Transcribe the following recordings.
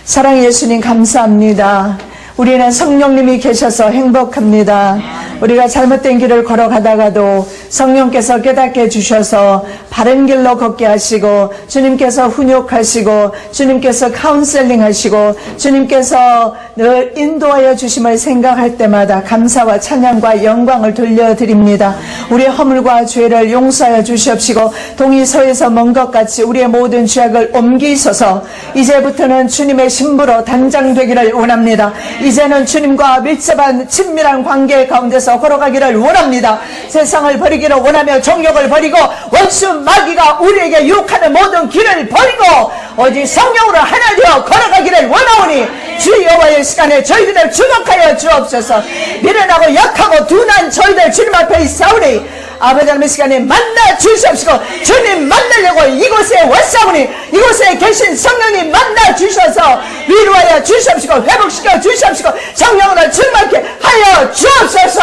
사랑의 예수님 감사합니다. 우리는 성령님이 계셔서 행복합니다. 우리가 잘못된 길을 걸어가다가도 성령께서 깨닫게 해주셔서 바른 길로 걷게 하시고, 주님께서 훈육하시고, 주님께서 카운셀링 하시고, 주님께서 늘 인도하여 주심을 생각할 때마다 감사와 찬양과 영광을 돌려드립니다. 우리의 허물과 죄를 용서하여 주시옵시고, 동이 서에서 먼 것 같이 우리의 모든 죄악을 옮기소서. 이제부터는 주님의 신부로 단장되기를 원합니다. 이제는 주님과 밀접한 친밀한 관계 가운데서 걸어가기를 원합니다. 세상을 버리기를 원하며 정욕을 버리고 원수 마귀가 우리에게 유혹하는 모든 길을 버리고 오직 성령으로 하나 되어 걸어가기를 원하오니 주 여호와의 시간에 저희들을 주목하여 주옵소서. 미련하고 약하고 둔한 저희들 주님 앞에 있사오니 아버지 하나님의 시간에 만나 주시옵시고, 주님 만나려고 이곳에 왔사오니 이곳에 계신 성령님 만나 주셔서 위로하여 주시옵시고, 회복시켜 주시옵시고, 성령으로 충만케 하여 주옵소서.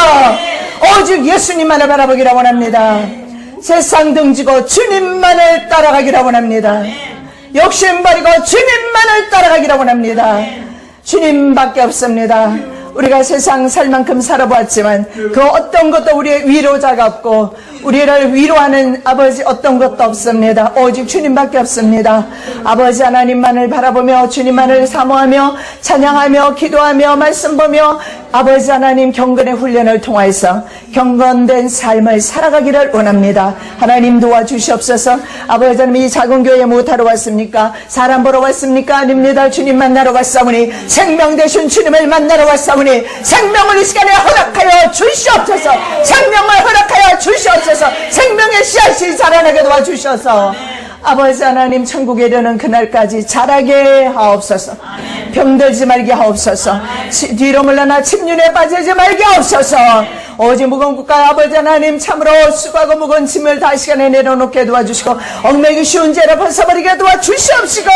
오직 예수님만을 바라보기를 원합니다. 세상 등지고 주님만을 따라가기를 원합니다. 욕심 버리고 주님만을 따라가기를 원합니다. 주님밖에 없습니다. 우리가 세상 살 만큼 살아보았지만 그 어떤 것도 우리의 위로자가 없고 우리를 위로하는 아버지 어떤 것도 없습니다. 오직 주님밖에 없습니다. 아버지 하나님만을 바라보며 주님만을 사모하며 찬양하며 기도하며 말씀 보며 아버지 하나님 경건의 훈련을 통해서 경건된 삶을 살아가기를 원합니다. 하나님 도와주시옵소서. 아버지 하나님 이 작은 교회에 무엇하러 왔습니까? 사람 보러 왔습니까? 아닙니다. 주님 만나러 왔사오니 생명 되신 주님을 만나러 왔사오니 생명을 이 시간에 허락하여 주시옵소서. 생명을 허락하여 주시옵소서. 생명의 씨앗이 자라나게 도와주셔서 아버지 하나님 천국에 이르는 그날까지 자라게 하옵소서. 병들지 말게 하옵소서. 뒤로 물러나 침륜에 빠지지 말게 하옵소서. 오직 무거운 국가 아버지 하나님 참으로 수고하고 무거운 짐을 다 시간에 내려놓게 도와주시고 얽매기 쉬운 죄를 벗어버리게 도와주시옵시고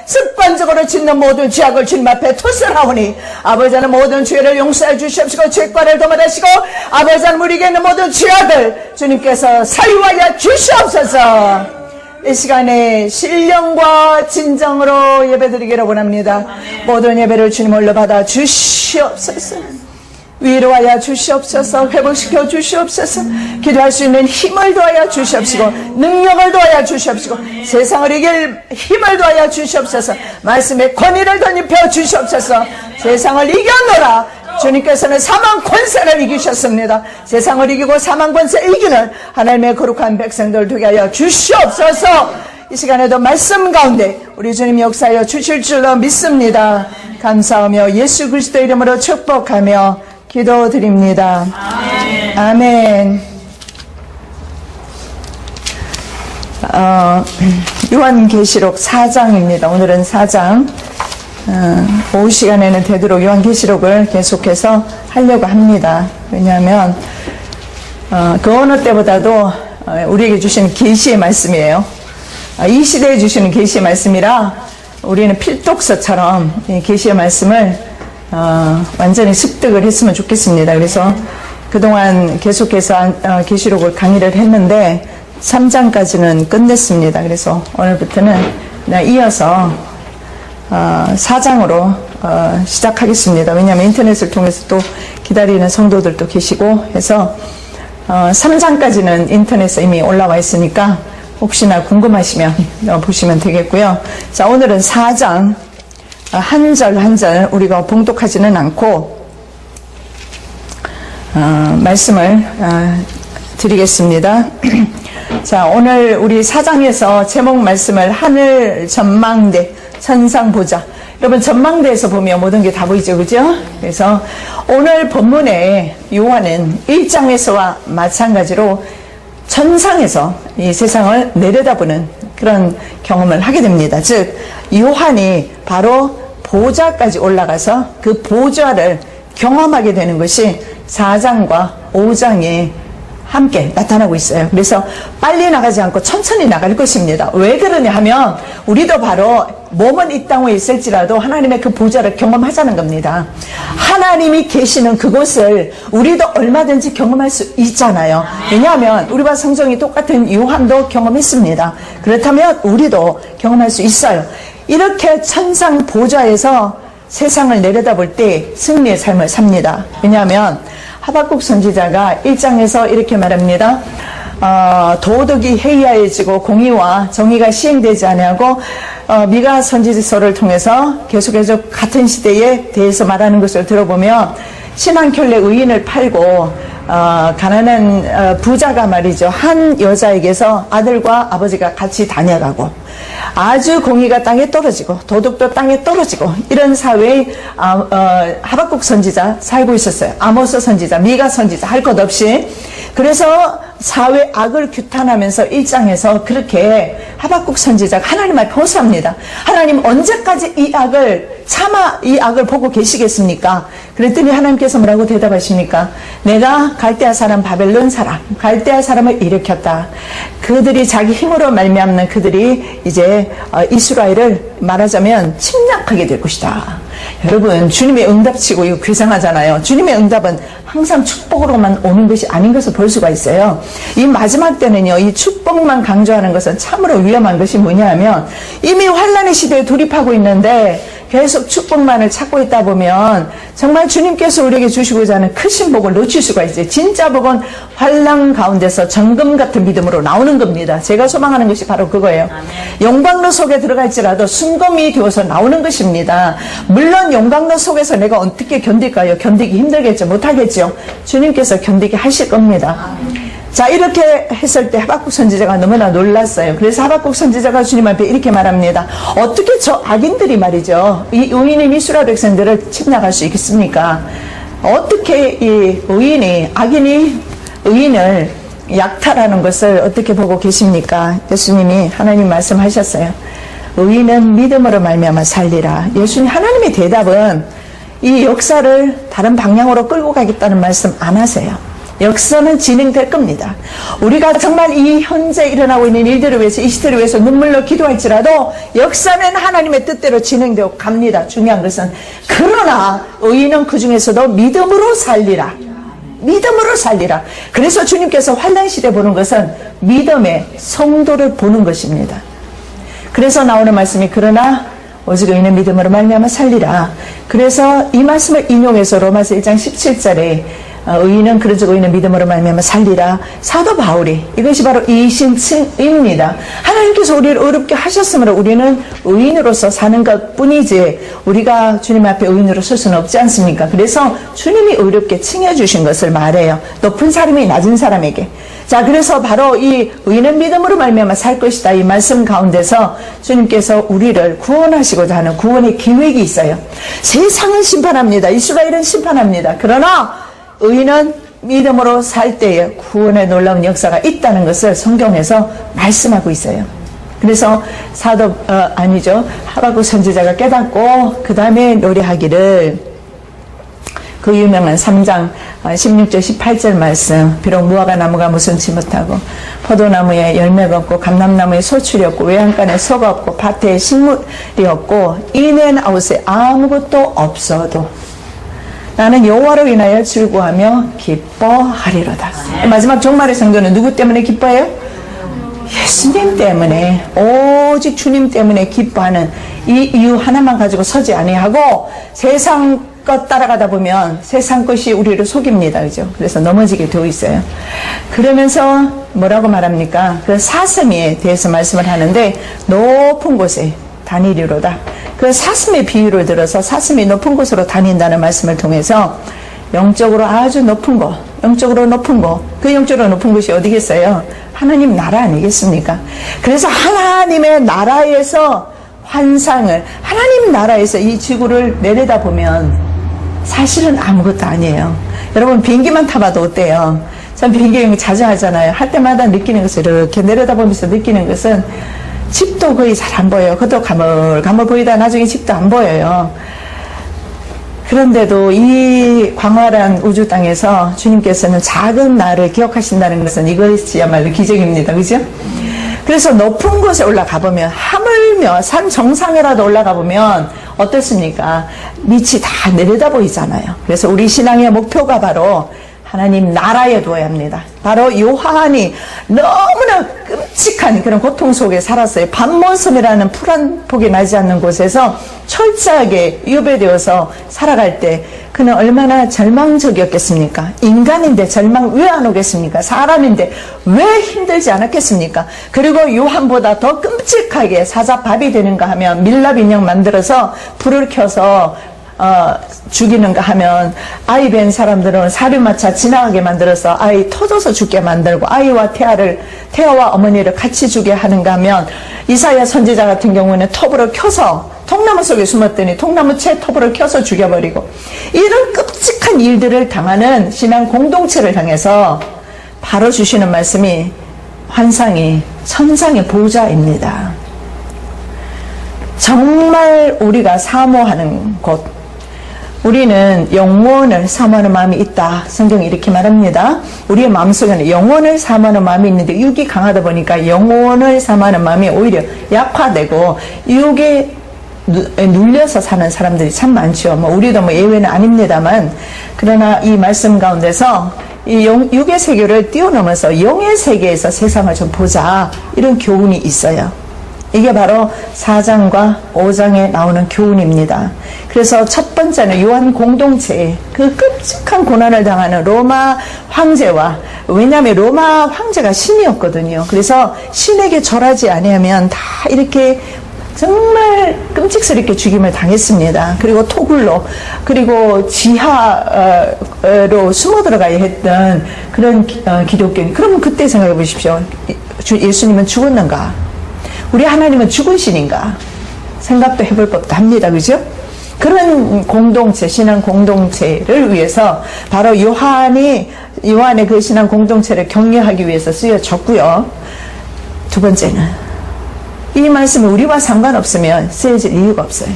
습관적으로 짓는 모든 죄악을 주님 앞에 토설하오니 아버지 하나님 모든 죄를 용서해 주시옵시고 죄과를 도말하시고 아버지 하나님 우리에게 있는 모든 죄악을 주님께서 사유하여 주시옵소서. 이 시간에 신령과 진정으로 예배드리기를 원합니다. 모든 예배를 주님 홀로 받아 주시옵소서. 위로하여 주시옵소서. 회복시켜 주시옵소서. 기도할 수 있는 힘을 도하여 주시옵시고 능력을 도하여 주시옵시고 세상을 이길 힘을 도하여 주시옵소서. 말씀의 권위를 덧입혀 주시옵소서. 세상을 이겨노라. 주님께서는 사망 권세를 이기셨습니다. 세상을 이기고 사망 권세 이기는 하나님의 거룩한 백성들 되게 하여 주시옵소서. 이 시간에도 말씀 가운데 우리 주님이 역사하여 주실 줄로 믿습니다. 감사하며 예수 그리스도 이름으로 축복하며 기도드립니다. 아멘. 요한계시록 4장입니다. 오늘은 4장. 오후 시간에는 되도록 요한계시록을 계속해서 하려고 합니다. 왜냐하면 그 어느 때보다도 우리에게 주시는 계시의 말씀이에요. 이 시대에 주시는 계시의 말씀이라 우리는 필독서처럼 계시의 말씀을 완전히 습득을 했으면 좋겠습니다. 그래서 그동안 계속해서 계시록을 강의를 했는데 3장까지는 끝냈습니다. 그래서 오늘부터는 이어서 4장으로 시작하겠습니다. 왜냐하면 인터넷을 통해서 또 기다리는 성도들도 계시고 해서 3장까지는 인터넷에 이미 올라와 있으니까 혹시나 궁금하시면 보시면 되겠고요. 자, 오늘은 4장 한 절 한 절 우리가 봉독하지는 않고 말씀을 드리겠습니다. 자, 오늘 우리 4장에서 제목 말씀을 하늘 전망대 천상 보자. 여러분 전망대에서 보면 모든 게 다 보이죠, 그죠? 그래서 오늘 본문에 요한은 1장에서와 마찬가지로 천상에서 이 세상을 내려다보는 그런 경험을 하게 됩니다. 즉 요한이 바로 보좌까지 올라가서 그 보좌를 경험하게 되는 것이 4장과 5장에 함께 나타나고 있어요. 그래서 빨리 나가지 않고 천천히 나갈 것입니다. 왜 그러냐 하면 우리도 바로 몸은 이 땅에 있을지라도 하나님의 그 보좌를 경험하자는 겁니다. 하나님이 계시는 그곳을 우리도 얼마든지 경험할 수 있잖아요. 왜냐하면 우리와 성정이 똑같은 요한도 경험했습니다. 그렇다면 우리도 경험할 수 있어요. 이렇게 천상 보좌에서 세상을 내려다볼 때 승리의 삶을 삽니다. 왜냐하면 하박국 선지자가 1장에서 이렇게 말합니다. 도덕이 해이하여지고 공의와 정의가 시행되지 아니하고 미가 선지서를 통해서 계속해서 같은 시대에 대해서 말하는 것을 들어보면 신한켤레 의인을 팔고 가난한 부자가 말이죠. 한 여자에게서 아들과 아버지가 같이 다녀가고 아주 공의가 땅에 떨어지고 도덕도 땅에 떨어지고 이런 사회에 하박국 선지자 살고 있었어요. 아모스 선지자, 미가 선지자 할 것 없이. 그래서 사회 악을 규탄하면서 1장에서 그렇게 하박국 선지자가 하나님 앞에 호소합니다. 하나님 언제까지 이 악을 차마 이 악을 보고 계시겠습니까? 그랬더니 하나님께서 뭐라고 대답하십니까? 내가 갈대아 사람 바벨론 사람 갈대아 사람을 일으켰다. 그들이 자기 힘으로 말미암는 그들이 이제 이스라엘을 말하자면 침략하게 될 것이다. 여러분 주님의 응답치고 이거 괴상하잖아요. 주님의 응답은 항상 축복으로만 오는 것이 아닌 것을 볼 수가 있어요. 이 마지막 때는요, 이 축복만 강조하는 것은 참으로 위험한 것이 뭐냐 하면 이미 환란의 시대에 돌입하고 있는데 계속 축복만을 찾고 있다 보면 정말 주님께서 우리에게 주시고자 하는 크신 복을 놓칠 수가 있어요. 진짜 복은 환란 가운데서 정금 같은 믿음으로 나오는 겁니다. 제가 소망하는 것이 바로 그거예요. 용광로 속에 들어갈지라도 순금이 되어서 나오는 것입니다. 물론 용광로 속에서 내가 어떻게 견딜까요? 견디기 힘들겠죠. 못하겠죠. 주님께서 견디게 하실 겁니다. 자, 이렇게 했을 때 하박국 선지자가 너무나 놀랐어요. 그래서 하박국 선지자가 주님 앞에 이렇게 말합니다. 어떻게 저 악인들이 말이죠, 이 의인인 이스라엘 백성들을 침략할 수 있겠습니까? 어떻게 이 의인이, 악인이 의인을 약탈하는 것을 어떻게 보고 계십니까? 예수님이 하나님 말씀하셨어요. 의인은 믿음으로 말미암아 살리라. 예수님 하나님의 대답은 이 역사를 다른 방향으로 끌고 가겠다는 말씀 안 하세요. 역사는 진행될 겁니다. 우리가 정말 이 현재 일어나고 있는 일들을 위해서, 이 시대를 위해서 눈물로 기도할지라도 역사는 하나님의 뜻대로 진행되어 갑니다. 중요한 것은. 그러나 의인은 그 중에서도 믿음으로 살리라. 믿음으로 살리라. 그래서 주님께서 환난시대 보는 것은 믿음의 성도를 보는 것입니다. 그래서 나오는 말씀이 그러나 오직 의인은 믿음으로 말미암아 살리라. 그래서 이 말씀을 인용해서 로마서 1장 17절에 의인은 그러즉 의인은 믿음으로 말미암아 살리라. 사도 바울이 이것이 바로 이신칭입니다. 하나님께서 우리를 의롭게 하셨으므로 우리는 의인으로서 사는 것뿐이지 우리가 주님 앞에 의인으로 설 수는 없지 않습니까? 그래서 주님이 의롭게 칭해주신 것을 말해요. 높은 사람이 낮은 사람에게. 자, 그래서 바로 이 의인은 믿음으로 말미암아 살 것이다. 이 말씀 가운데서 주님께서 우리를 구원하시고자 하는 구원의 계획이 있어요. 세상은 심판합니다. 이스라엘은 심판합니다. 그러나 의인은 믿음으로 살 때에 구원의 놀라운 역사가 있다는 것을 성경에서 말씀하고 있어요. 그래서 하박국 선지자가 깨닫고 그 다음에 노래하기를, 그 유명한 3장 16절 18절 말씀, 비록 무화과 나무가 무성치 못하고 포도나무에 열매가 없고 감람나무에 소출이 없고 외양간에 소가 없고 밭에 식물이 없고 인앤아웃에 아무것도 없어도 나는 여호와로 인하여 즐거워하며 기뻐하리로다. 마지막 종말의 성도는 누구 때문에 기뻐해요? 예수님 때문에, 오직 주님 때문에 기뻐하는 이 이유 하나만 가지고 서지 아니하고 세상 것 따라가다 보면 세상 것이 우리를 속입니다. 그죠? 그래서 넘어지게 되어 있어요. 그러면서 뭐라고 말합니까? 그 사슴에 대해서 말씀을 하는데 높은 곳에 다니리로다. 그 사슴의 비유를 들어서 사슴이 높은 곳으로 다닌다는 말씀을 통해서 영적으로 아주 높은 곳, 영적으로 높은 곳, 그 영적으로 높은 곳이 어디겠어요? 하나님 나라 아니겠습니까? 그래서 하나님의 나라에서 환상을, 하나님 나라에서 이 지구를 내려다보면 사실은 아무것도 아니에요. 여러분 비행기만 타봐도 어때요? 전 비행기 여행 자주 하잖아요. 할 때마다 느끼는 것을 이렇게 내려다보면서 느끼는 것은 집도 거의 잘 안 보여요. 그것도 가물가물 보이다 나중에 집도 안 보여요. 그런데도 이 광활한 우주 땅에서 주님께서는 작은 나를 기억하신다는 것은 이것이야말로 기적입니다. 그죠? 그래서 높은 곳에 올라가 보면, 하물며 산 정상에라도 올라가 보면 어떻습니까? 밑이 다 내려다 보이잖아요. 그래서 우리 신앙의 목표가 바로 하나님 나라에 두어야 합니다. 바로 요한이 너무나 끔찍한 그런 고통 속에 살았어요. 반모섬이라는 풀 한 폭이 나지 않는 곳에서 철저하게 유배되어서 살아갈 때 그는 얼마나 절망적이었겠습니까? 인간인데 절망 왜 안 오겠습니까? 사람인데 왜 힘들지 않았겠습니까? 그리고 요한보다 더 끔찍하게 사자밥이 되는가 하면 밀랍 인형 만들어서 불을 켜서 죽이는가 하면 아이 뵌 사람들은 사료마차 지나가게 만들어서 아이 터져서 죽게 만들고 아이와 태아와 어머니를 같이 죽게 하는가 하면 이사야 선지자 같은 경우는 톱으로 켜서 통나무 속에 숨었더니 통나무채 톱으로 켜서 죽여버리고 이런 끔찍한 일들을 당하는 신앙 공동체를 향해서 바로 주시는 말씀이 환상이 천상의 보좌입니다. 정말 우리가 사모하는 곳, 우리는 영원을 사모하는 마음이 있다. 성경이 이렇게 말합니다. 우리의 마음속에는 영원을 사모하는 마음이 있는데 육이 강하다 보니까 영원을 사모하는 마음이 오히려 약화되고 육에 눌려서 사는 사람들이 참 많죠. 우리도 예외는 아닙니다만, 그러나 이 말씀 가운데서 이 육의 세계를 뛰어넘어서 영의 세계에서 세상을 좀 보자, 이런 교훈이 있어요. 이게 바로 4장과 5장에 나오는 교훈입니다. 그래서 첫 번째는 요한 공동체의 그 끔찍한 고난을 당하는 로마 황제와, 왜냐하면 로마 황제가 신이었거든요. 그래서 신에게 절하지 아니하면 다 이렇게 정말 끔찍스럽게 죽임을 당했습니다. 그리고 토굴로, 그리고 지하로 숨어 들어가야 했던 그런 기독교인. 그러면 그때 생각해 보십시오. 예수님은 죽었는가? 우리 하나님은 죽은 신인가? 생각도 해볼 법도 합니다. 그죠? 그런 공동체, 신앙 공동체를 위해서 바로 요한의 그 신앙 공동체를 격려하기 위해서 쓰여졌고요. 두 번째는 이 말씀이 우리와 상관없으면 쓰여질 이유가 없어요.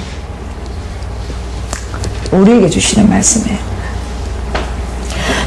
우리에게 주시는 말씀이에요.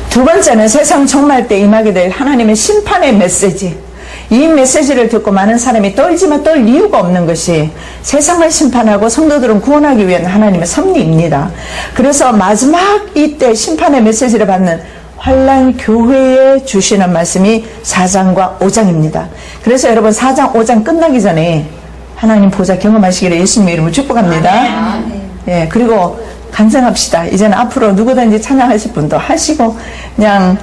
두 번째는 세상 종말 때 임하게 될 하나님의 심판의 메시지. 이 메시지를 듣고 많은 사람이 떨지만 떨 이유가 없는 것이 세상을 심판하고 성도들은 구원하기 위한 하나님의 섭리입니다. 그래서 마지막 이때 심판의 메시지를 받는 환난 교회에 주시는 말씀이 4장과 5장입니다. 그래서 여러분 4장, 5장 끝나기 전에 하나님 보좌 경험하시기를 예수님의 이름으로 축복합니다. 예, 그리고 간증합시다. 이제는 앞으로 누구든지 찬양하실 분도 하시고, 그냥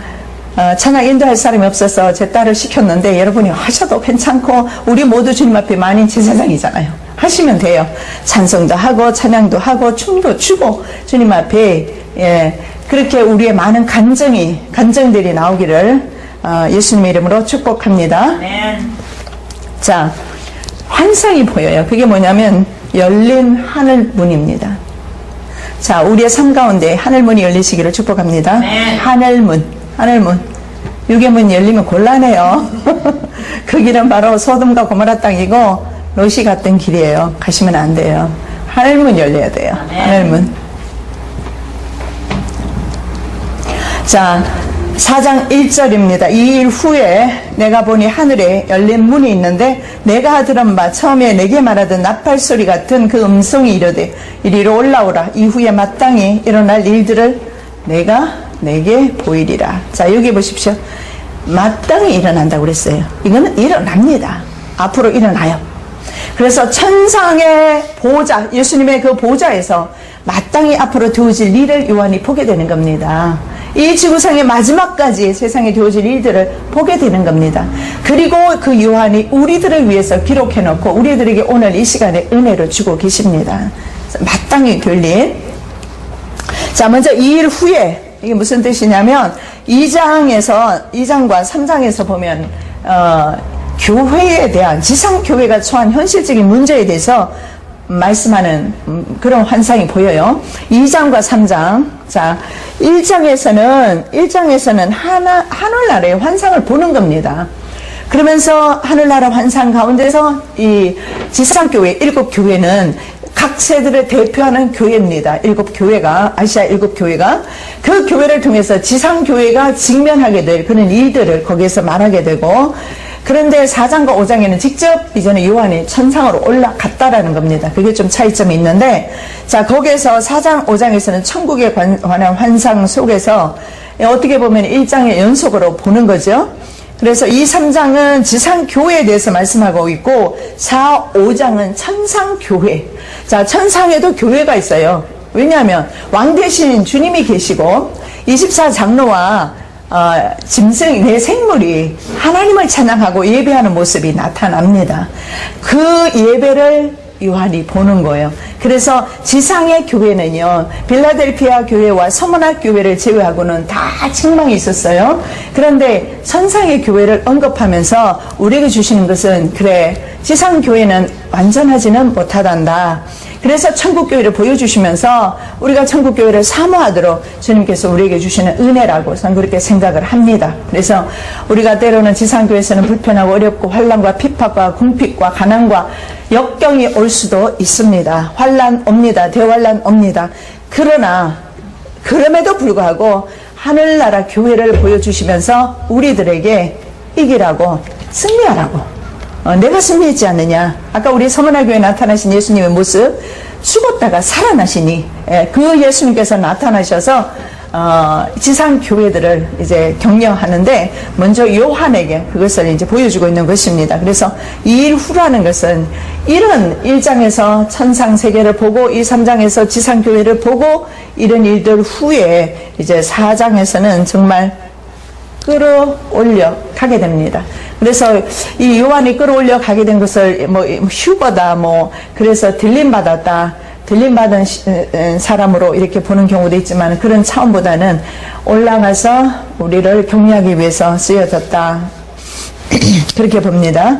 찬양 인도할 사람이 없어서 제 딸을 시켰는데 여러분이 하셔도 괜찮고, 우리 모두 주님 앞에 만인 제사장이잖아요. 하시면 돼요. 찬송도 하고 찬양도 하고 춤도 추고 주님 앞에, 예, 그렇게 우리의 많은 간증들이 나오기를 예수님의 이름으로 축복합니다. 자, 환상이 보여요. 그게 뭐냐면 열린 하늘문입니다. 자, 우리의 삶 가운데 하늘문이 열리시기를 축복합니다. 하늘문. 육의 문이 열리면 곤란해요. 그 길은 바로 소돔과 고모라 땅이고 롯이 갔던 길이에요. 가시면 안 돼요. 하늘문 열려야 돼요. 하늘문. 자, 4장 1절입니다. 이 일 후에 내가 보니 하늘에 열린 문이 있는데 내가 들은 바 처음에 내게 말하던 나팔소리 같은 그 음성이 이르되 이리로 올라오라. 이후에 마땅히 일어날 일들을 내가 내게 보이리라. 자, 여기 보십시오. 마땅히 일어난다고 그랬어요. 이거는 일어납니다. 앞으로 일어나요. 그래서 천상의 보좌, 예수님의 그 보좌에서 마땅히 앞으로 되어질 일을 요한이 보게 되는 겁니다. 이 지구상의 마지막까지 세상에 되어질 일들을 보게 되는 겁니다. 그리고 그 요한이 우리들을 위해서 기록해놓고 우리들에게 오늘 이 시간에 은혜를 주고 계십니다. 마땅히 될 일. 자, 먼저 이 일 후에, 이게 무슨 뜻이냐면 2장과 3장에서 보면 교회에 대한, 지상교회가 처한 현실적인 문제에 대해서 말씀하는 그런 환상이 보여요. 2장과 3장. 자, 1장에서는 하늘나라의 환상을 보는 겁니다. 그러면서 하늘나라 환상 가운데서 이 지상교회 7교회는 각 세대를 대표하는 교회입니다. 7교회가, 아시아 7교회가 그 교회를 통해서 지상교회가 직면하게 될 그런 일들을 거기에서 말하게 되고, 그런데 4장과 5장에는 직접 이제는 요한이 천상으로 올라갔다라는 겁니다. 그게 좀 차이점이 있는데, 자, 거기에서 4장, 5장에서는 천국에 관한 환상 속에서 어떻게 보면 1장의 연속으로 보는 거죠. 그래서 이 3장은 지상교회에 대해서 말씀하고 있고 4, 5장은 천상교회. 자, 천상에도 교회가 있어요. 왜냐하면 왕 대신 주님이 계시고 24장로와 짐승 내 생물이 하나님을 찬양하고 예배하는 모습이 나타납니다. 그 예배를 요한이 보는 거예요. 그래서 지상의 교회는요, 빌라델피아 교회와 서머나 교회를 제외하고는 다 책망이 있었어요. 그런데 천상의 교회를 언급하면서 우리에게 주시는 것은, 그래, 지상 교회는 완전하지는 못하단다. 그래서 천국교회를 보여주시면서 우리가 천국교회를 사모하도록 주님께서 우리에게 주시는 은혜라고 저는 그렇게 생각을 합니다. 그래서 우리가 때로는 지상교회에서는 불편하고 어렵고 환난과 핍박과 궁핍과 가난과 역경이 올 수도 있습니다. 환난 옵니다. 대환난 옵니다. 그러나 그럼에도 불구하고 하늘나라 교회를 보여주시면서 우리들에게 이기라고, 승리하라고, 내가 승리했지 않느냐. 아까 우리 서머나 교회에 나타나신 예수님의 모습, 죽었다가 살아나시니, 그 예수님께서 나타나셔서 지상 교회들을 이제 격려하는데 먼저 요한에게 그것을 이제 보여주고 있는 것입니다. 그래서 이 일 후라는 것은 이런 1장에서 천상 세계를 보고 2, 3장에서 지상 교회를 보고 이런 일들 후에 이제 4장에서는 정말 끌어올려 가게 됩니다. 그래서 이 요한이 끌어올려 가게 된 것을 뭐 휴거다, 뭐 그래서 들림받았다, 들림받은 사람으로 이렇게 보는 경우도 있지만 그런 차원보다는 올라가서 우리를 격려하기 위해서 쓰여졌다, 그렇게 봅니다.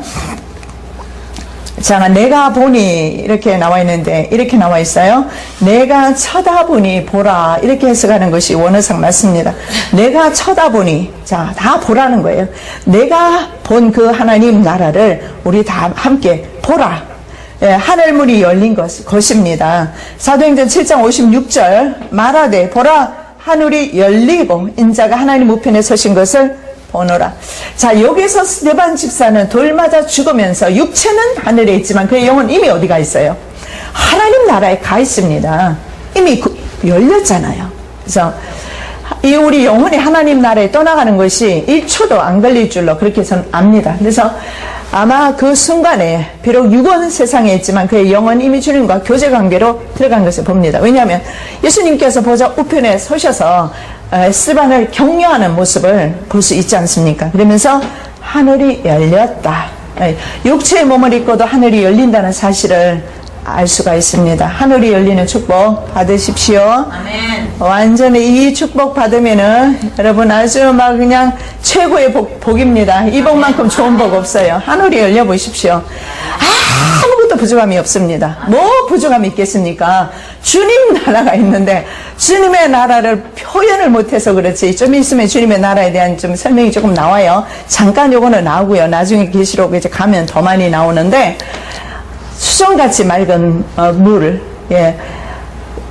자, 내가 보니 이렇게 나와 있는데 이렇게 나와 있어요. 내가 쳐다보니 보라, 이렇게 해석하는 것이 원어상 맞습니다. 내가 쳐다보니, 자, 다 보라는 거예요. 내가 본 그 하나님 나라를 우리 다 함께 보라. 하늘문이 열린 것입니다. 사도행전 7장 56절 말하되 보라 하늘이 열리고 인자가 하나님 우편에 서신 것을 보노라. 자, 여기서 스데반 집사는 돌 맞아 죽으면서 육체는 하늘에 있지만 그의 영은 이미 어디가 있어요? 하나님 나라에 가 있습니다. 이미 열렸잖아요. 그래서 이 우리 영혼이 하나님 나라에 떠나가는 것이 1초도 안 걸릴 줄로 그렇게 저는 압니다. 그래서 아마 그 순간에 비록 육은 세상에 있지만 그의 영은 이미 주님과 교제 관계로 들어간 것을 봅니다. 왜냐하면 예수님께서 보좌 우편에 서셔서 스데반을 격려하는 모습을 볼 수 있지 않습니까? 그러면서 하늘이 열렸다. 육체의 몸을 입고도 하늘이 열린다는 사실을 알 수가 있습니다. 하늘이 열리는 축복 받으십시오. 아멘. 완전히 이 축복 받으면은 여러분 아주 막 그냥 최고의 복입니다. 이 복만큼 좋은 복 없어요. 하늘이 열려 보십시오. 아무것도 부족함이 없습니다. 뭐 부족함이 있겠습니까? 주님 나라가 있는데 주님의 나라를 표현을 못해서 그렇지, 좀 있으면 주님의 나라에 대한 좀 설명이 조금 나와요. 잠깐 요거는 나오고요. 나중에 계시록 이제 가면 더 많이 나오는데, 수정같이 맑은 물, 예,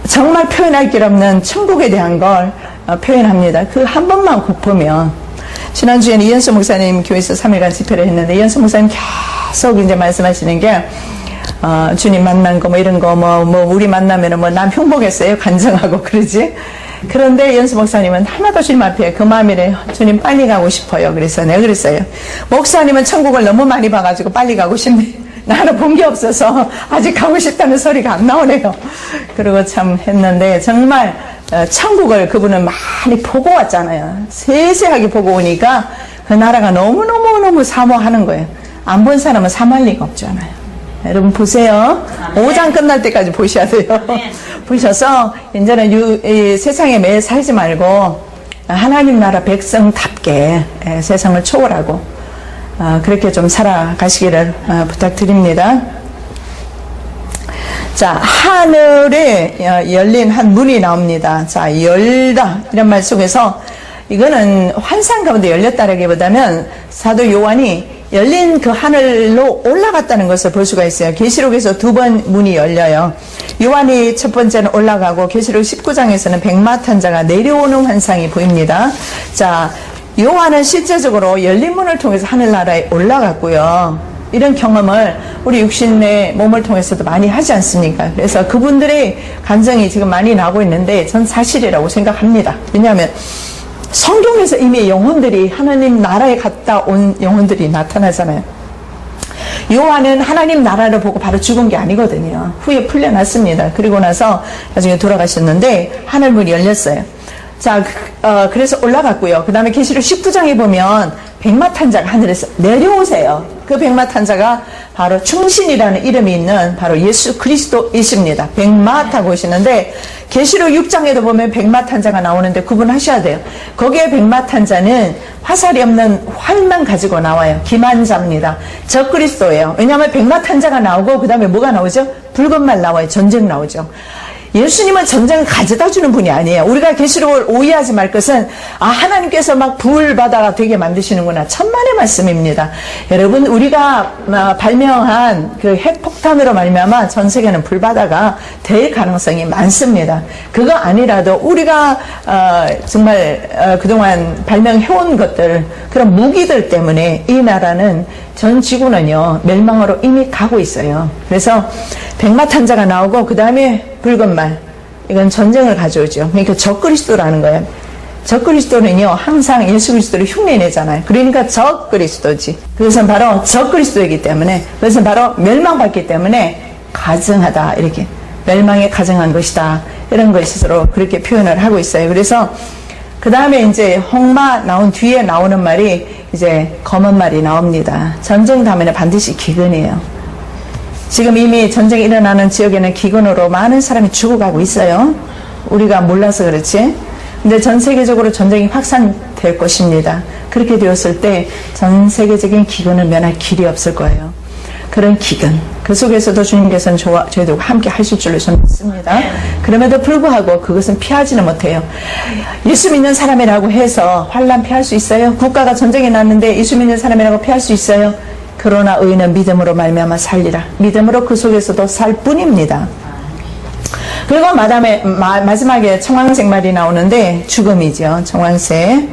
정말 표현할 길 없는 천국에 대한 걸 표현합니다. 그 한 번만 꼭 보면, 지난주에는 이현수 목사님 교회에서 3일간 집회를 했는데 이현수 목사님 계속 이제 말씀하시는 게 주님 만난 거 뭐 이런 거 뭐 우리 만나면은 뭐 난 흉보겠어요, 간증하고 그러지. 그런데 이현수 목사님은 하나도 주님 앞에 그 마음이래. 주님 빨리 가고 싶어요. 그래서 내가 그랬어요. 목사님은 천국을 너무 많이 봐가지고 빨리 가고 싶네. 나는 본 게 없어서 아직 가고 싶다는 소리가 안 나오네요. 그러고 참 했는데 정말 천국을 그분은 많이 보고 왔잖아요. 세세하게 보고 오니까 그 나라가 너무너무너무 사모하는 거예요. 안 본 사람은 사모할 리가 없잖아요. 여러분 보세요. 5장 끝날 때까지 보셔야 돼요. 보셔서 이제는 이 세상에 매일 살지 말고 하나님 나라 백성답게 세상을 초월하고 그렇게 좀 살아가시기를 부탁드립니다. 자, 하늘에 열린 한 문이 나옵니다. 자, 열다 이런 말 속에서 이거는 환상 가운데 열렸다라기보다는 사도 요한이 열린 그 하늘로 올라갔다는 것을 볼 수가 있어요. 계시록에서 2번 문이 열려요. 요한이 첫 번째는 올라가고 계시록 19장에서는 백마탄자가 내려오는 환상이 보입니다. 자, 요한은 실제적으로 열린 문을 통해서 하늘나라에 올라갔고요. 이런 경험을 우리 육신의 몸을 통해서도 많이 하지 않습니까? 그래서 그분들의 감정이 지금 많이 나오고 있는데 전 사실이라고 생각합니다. 왜냐하면 성경에서 이미 영혼들이 하나님 나라에 갔다 온 영혼들이 나타나잖아요. 요한은 하나님 나라를 보고 바로 죽은 게 아니거든요. 후에 풀려났습니다. 그리고 나서 나중에 돌아가셨는데 하늘문이 열렸어요. 자, 그래서 올라갔고요. 그 다음에 계시록 19장에 보면 백마탄자가 하늘에서 내려오세요. 그 백마탄자가 바로 충신이라는 이름이 있는 바로 예수 그리스도이십니다. 백마 타고 오시는데 계시록 6장에도 보면 백마탄자가 나오는데 구분하셔야 돼요. 거기에 백마탄자는 화살이 없는 활만 가지고 나와요. 기만자입니다. 적그리스도예요. 왜냐하면 백마탄자가 나오고 그 다음에 뭐가 나오죠? 붉은 말 나와요. 전쟁 나오죠. 예수님은 전쟁을 가져다 주는 분이 아니에요. 우리가 계시록을 오해하지 말 것은 하나님께서 막 불바다가 되게 만드시는구나. 천만의 말씀입니다. 여러분, 우리가 발명한 그 핵폭탄으로 말미암아 전 세계는 불바다가 될 가능성이 많습니다. 그거 아니라도 우리가 정말 그동안 발명해온 것들, 그런 무기들 때문에 이 나라는, 전 지구는요 멸망으로 이미 가고 있어요. 그래서 백마탄자가 나오고 그 다음에 붉은 말, 이건 전쟁을 가져오죠. 그러니까 적그리스도라는 거예요. 적그리스도는요 항상 예수 그리스도를 흉내내잖아요. 그러니까 적그리스도지. 그것은 바로 적그리스도이기 때문에, 그것은 바로 멸망받기 때문에 가증하다, 이렇게 멸망에 가증한 것이다, 이런 것으로 그렇게 표현을 하고 있어요. 그래서 그 다음에 이제 홍마 나온 뒤에 나오는 말이 이제 검은 말이 나옵니다. 전쟁 다음에는 반드시 기근이에요. 지금 이미 전쟁이 일어나는 지역에는 기근으로 많은 사람이 죽어가고 있어요. 우리가 몰라서 그렇지. 근데 전 세계적으로 전쟁이 확산될 것입니다. 그렇게 되었을 때 전 세계적인 기근을 면할 길이 없을 거예요. 그런 기근, 그 속에서도 주님께서는 저희들과 함께 하실 줄로 저는 믿습니다. 그럼에도 불구하고 그것은 피하지는 못해요. 예수 믿는 사람이라고 해서 환난 피할 수 있어요? 국가가 전쟁이 났는데 예수 믿는 사람이라고 피할 수 있어요? 그러나 의인은 믿음으로 말미암아 살리라. 믿음으로 그 속에서도 살 뿐입니다. 그리고 마지막에 청황색 말이 나오는데 죽음이죠. 청황색.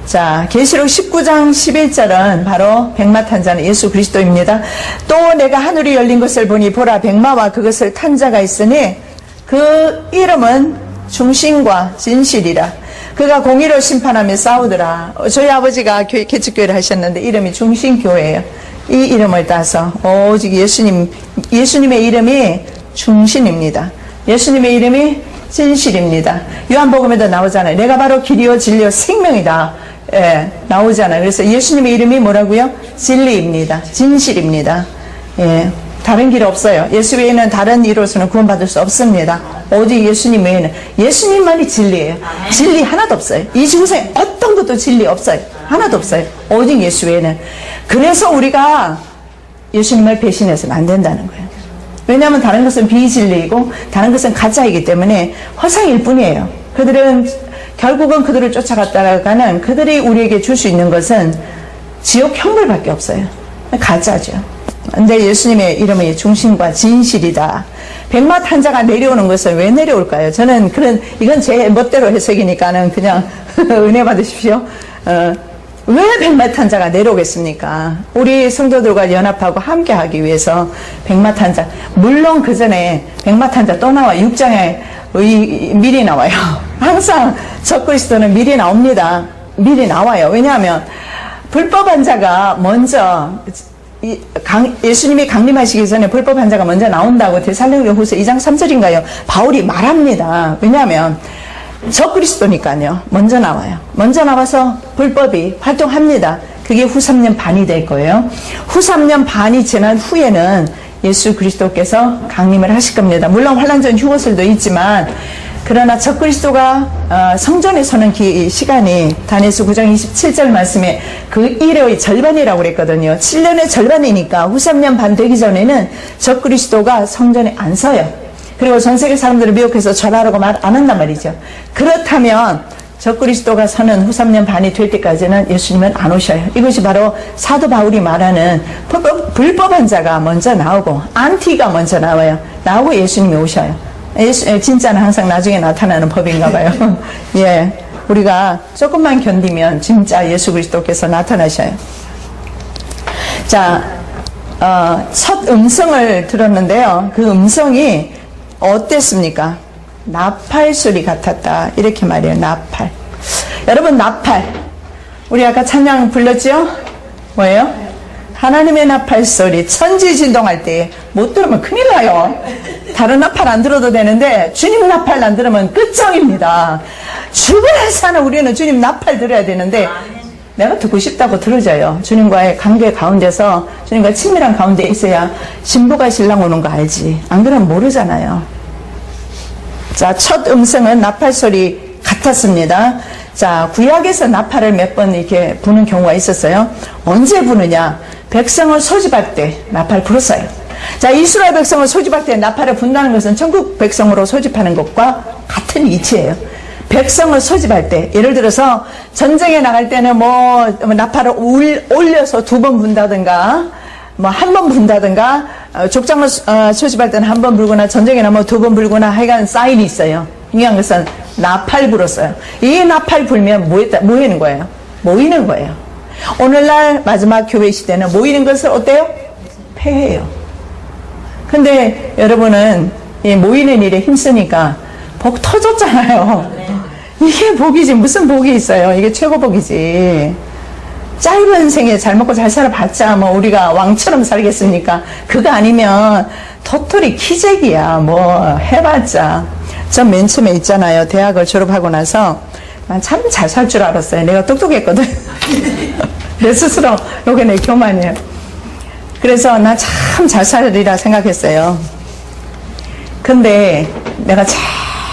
자, 계시록 19장 11절은 바로 백마탄자는 예수 그리스도입니다. 또 내가 하늘이 열린 것을 보니 보라, 백마와 그것을 탄 자가 있으니 그 이름은 중신과 진실이라. 그가 공의로 심판하며 싸우더라. 저희 아버지가 개척교회를 하셨는데 이름이 중신교회예요. 이 이름을 따서 오직 예수님의 이름이 중신입니다. 예수님의 이름이 진실입니다. 요한복음에도 나오잖아요. 내가 바로 길이요 진리요 생명이다. 예, 나오잖아요. 그래서 예수님의 이름이 뭐라고요? 진리입니다. 진실입니다. 예, 다른 길 없어요. 예수 외에는 다른 이로서는 구원받을 수 없습니다. 오직 예수님 외에는, 예수님만이 진리예요. 진리 하나도 없어요. 이 지구상에 어떤 것도 진리 없어요. 하나도 없어요. 오직 예수 외에는. 그래서 우리가 예수님을 배신해서는 안 된다는 거예요. 왜냐하면 다른 것은 비진리이고 다른 것은 가짜이기 때문에 허상일 뿐이에요. 결국은 그들을 쫓아갔다가는 그들이 우리에게 줄 수 있는 것은 지옥 형벌밖에 없어요. 가짜죠. 근데 예수님의 이름은 중심과 진실이다. 백마탄자가 내려오는 것은 왜 내려올까요? 저는 이건 제 멋대로 해석이니까는 그냥 은혜 받으십시오. 왜 백마탄자가 내려오겠습니까? 우리 성도들과 연합하고 함께하기 위해서 백마탄자. 물론 그 전에 백마탄자 또 나와. 6장에 미리 나와요. 항상 적그리스도는 미리 나옵니다. 미리 나와요. 왜냐하면 불법한 자가 먼저, 예수님이 강림하시기 전에 불법한 자가 먼저 나온다고 데살로니가후서 2장 3절인가요? 바울이 말합니다. 왜냐하면 적그리스도니까요. 먼저 나와요. 먼저 나와서 불법이 활동합니다. 그게 후 3년 반이 될 거예요. 후 3년 반이 지난 후에는 예수 그리스도께서 강림을 하실 겁니다. 물론 환난전 휴거설도 있지만, 그러나 적그리스도가 성전에 서는 시간이 다니엘서 9장 27절 말씀에 그 일의 절반이라고 그랬거든요. 7년의 절반이니까 후 3년 반 되기 전에는 적그리스도가 성전에 안 서요. 그리고 전 세계 사람들을 미혹해서 절하라고 말 안 한단 말이죠. 그렇다면 적그리스도가 서는 후 3년 반이 될 때까지는 예수님은 안 오셔요. 이것이 바로 사도 바울이 말하는 불법한 자가 먼저 나오고 안티가 먼저 나와요. 나오고 예수님이 오셔요. 진짜는 항상 나중에 나타나는 법인가 봐요. 예, 우리가 조금만 견디면 진짜 예수 그리스도께서 나타나셔요. 자, 첫 음성을 들었는데요. 그 음성이 어땠습니까? 나팔 소리 같았다. 이렇게 말해요. 나팔. 여러분, 나팔. 우리 아까 찬양 불렀죠? 뭐예요? 하나님의 나팔 소리. 천지 진동할 때 못 들으면 큰일 나요. 다른 나팔 안 들어도 되는데 주님 나팔 안 들으면 끝장입니다. 죽어야 사는 우리는 주님 나팔 들어야 되는데 내가 듣고 싶다고 들어줘요. 주님과의 관계 가운데서 주님과 친밀한 가운데 있어야 신부가 신랑 오는 거 알지. 안 그러면 모르잖아요. 자, 첫 음성은 나팔 소리 같았습니다. 자, 구약에서 나팔을 몇 번 이렇게 부는 경우가 있었어요. 언제 부느냐? 백성을 소집할 때 나팔 불었어요. 자, 이스라엘 백성을 소집할 때 나팔을 분다는 것은 전국 백성으로 소집하는 것과 같은 이치예요. 백성을 소집할 때, 예를 들어서 전쟁에 나갈 때는 뭐 나팔을 올려서 2번 분다든가 뭐 1번 분다든가, 족장을 소집할 때는 1번 불거나 전쟁에 나면 2번 불거나 하여간 사인이 있어요. 중요한 것은 나팔 불었어요. 이 나팔 불면 모이는 거예요. 모이는 거예요. 오늘날 마지막 교회 시대는 모이는 것을 어때요? 폐해요. 근데 여러분은 이 모이는 일에 힘쓰니까 복 터졌잖아요. 이게 복이지 무슨 복이 있어요. 이게 최고 복이지. 짧은 생에 잘 먹고 잘 살아봤자 뭐 우리가 왕처럼 살겠습니까? 그거 아니면 토토리 키재기야. 뭐 해봤자. 전 맨 처음에 있잖아요. 대학을 졸업하고 나서 난 참 잘 살 줄 알았어요. 내가 똑똑했거든. 내 스스로 요게 내 교만이에요. 그래서 나 참 잘 살리라 생각했어요. 근데 내가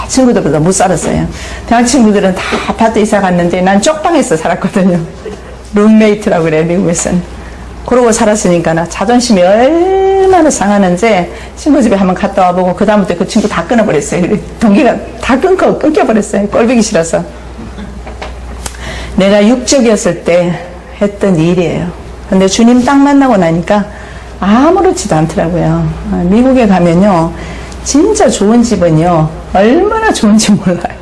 친구들보다 못 살았어요. 대학 친구들은 다 아파트 이사 갔는데 난 쪽방에서 살았거든요. 룸메이트라고 그래요, 미국에서는. 그러고 살았으니까 나 자존심이 얼마나 상하는지 친구 집에 한번 갔다 와보고 그다음부터 그 친구 다 끊어버렸어요. 동기가 다 끊겨버렸어요. 꼴보기 싫어서. 내가 육적이었을 때 했던 일이에요. 근데 주님 딱 만나고 나니까 아무렇지도 않더라고요. 미국에 가면요, 진짜 좋은 집은요, 얼마나 좋은지 몰라요.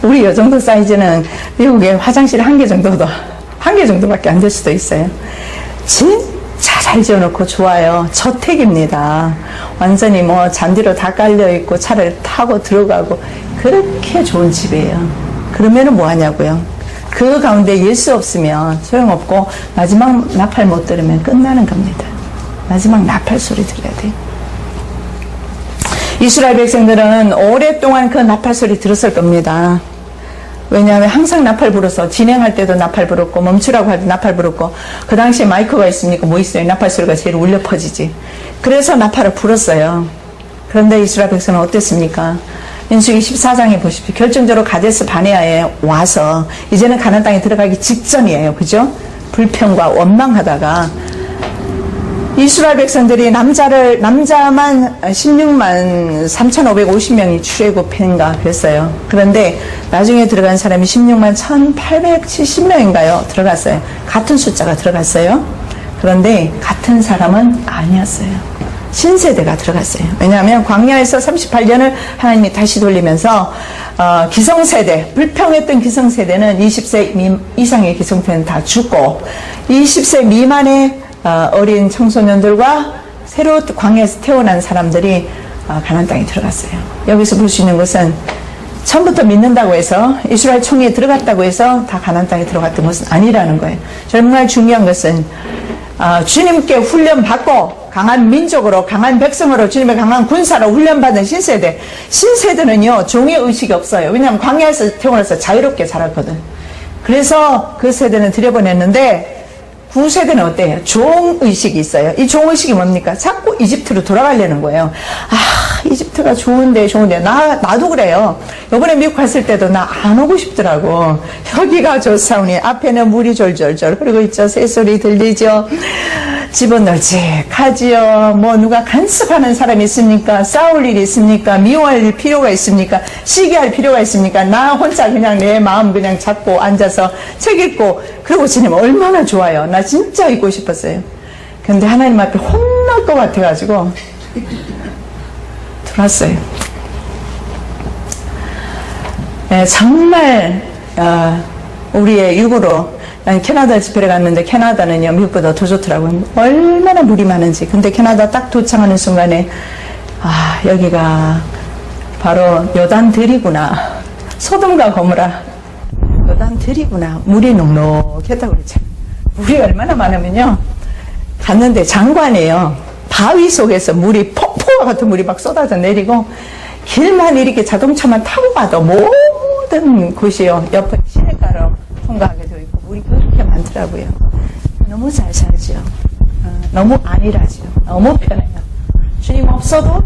우리 이 정도 사이즈는 미국에 화장실 1개 정도도, 1개 정도밖에 안 될 수도 있어요. 진짜 잘 지어놓고 좋아요. 저택입니다. 완전히 뭐 잔디로 다 깔려있고 차를 타고 들어가고 그렇게 좋은 집이에요. 그러면은 뭐 하냐고요. 그 가운데 예수 없으면 소용없고 마지막 나팔 못 들으면 끝나는 겁니다. 마지막 나팔 소리 들어야 돼요. 이스라엘 백성들은 오랫동안 그 나팔 소리 들었을 겁니다. 왜냐하면 항상 나팔 불어서 진행할 때도 나팔 불었고 멈추라고 할 때 나팔 불었고 그 당시에 마이크가 있으니까 뭐 있어요. 나팔 소리가 제일 울려 퍼지지. 그래서 나팔을 불었어요. 그런데 이스라엘 백성은 어땠습니까? 민수기 14장에 보십시오. 결정적으로 가데스 바네아에 와서 이제는 가나안 땅에 들어가기 직전이에요. 그죠? 불평과 원망하다가 이스라엘 백성들이 남자만 16만 3,550명이 출애굽인가 그랬어요. 그런데 나중에 들어간 사람이 16만 1,870명인가요? 들어갔어요. 같은 숫자가 들어갔어요. 그런데 같은 사람은 아니었어요. 신세대가 들어갔어요. 왜냐하면 광야에서 38년을 하나님이 다시 돌리면서 기성세대, 불평했던 기성세대는 20세 이상의 기성세대는 다 죽고 20세 미만의 어린 청소년들과 새로 광야에서 태어난 사람들이 가나안 땅에 들어갔어요. 여기서 볼 수 있는 것은 처음부터 믿는다고 해서 이스라엘 총회에 들어갔다고 해서 다 가나안 땅에 들어갔던 것은 아니라는 거예요. 정말 중요한 것은 주님께 훈련받고 강한 민족으로 강한 백성으로 주님의 강한 군사로 훈련받은 신세대는요 종의 의식이 없어요. 왜냐하면 광야에서 태어나서 자유롭게 자랐거든. 그래서 그 세대는 들여보냈는데 구세대는 어때요? 종의식이 있어요. 이 종의식이 뭡니까? 자꾸 이집트로 돌아가려는 거예요. 이집트가 좋은데. 나도 그래요. 요번에 미국 갔을 때도 나 안 오고 싶더라고. 여기가 좋사오니 앞에는 물이 졸졸졸 흐르고 있죠. 새소리 들리죠. 집은 널찍하지요. 뭐 누가 간섭하는 사람이 있습니까? 싸울 일이 있습니까? 미워할 필요가 있습니까? 시기할 필요가 있습니까? 나 혼자 그냥 내 마음 그냥 잡고 앉아서 책 읽고 그러고 지내면 얼마나 좋아요. 나 진짜 있고 싶었어요. 근데 하나님 앞에 혼날 것 같아가지고 들어왔어요. 네, 정말 우리의 육으로 난 캐나다 집회를 갔는데 캐나다는요 미국보다 더 좋더라고요. 얼마나 물이 많은지. 근데 캐나다 딱 도착하는 순간에 여기가 바로 요단들이구나. 소돔과 고모라 요단들이구나. 물이 넉넉했다고 그랬죠. 물이 얼마나 많으면요. 갔는데 장관이에요. 바위 속에서 물이 폭포와 같은 물이 막 쏟아져 내리고 길만 이렇게 자동차만 타고 가도 모든 곳이요. 옆에 시내가로 통과하게 되어 있고 물이 그렇게 많더라고요. 너무 잘 살죠. 너무 안일하죠. 너무 편해요. 주님 없어도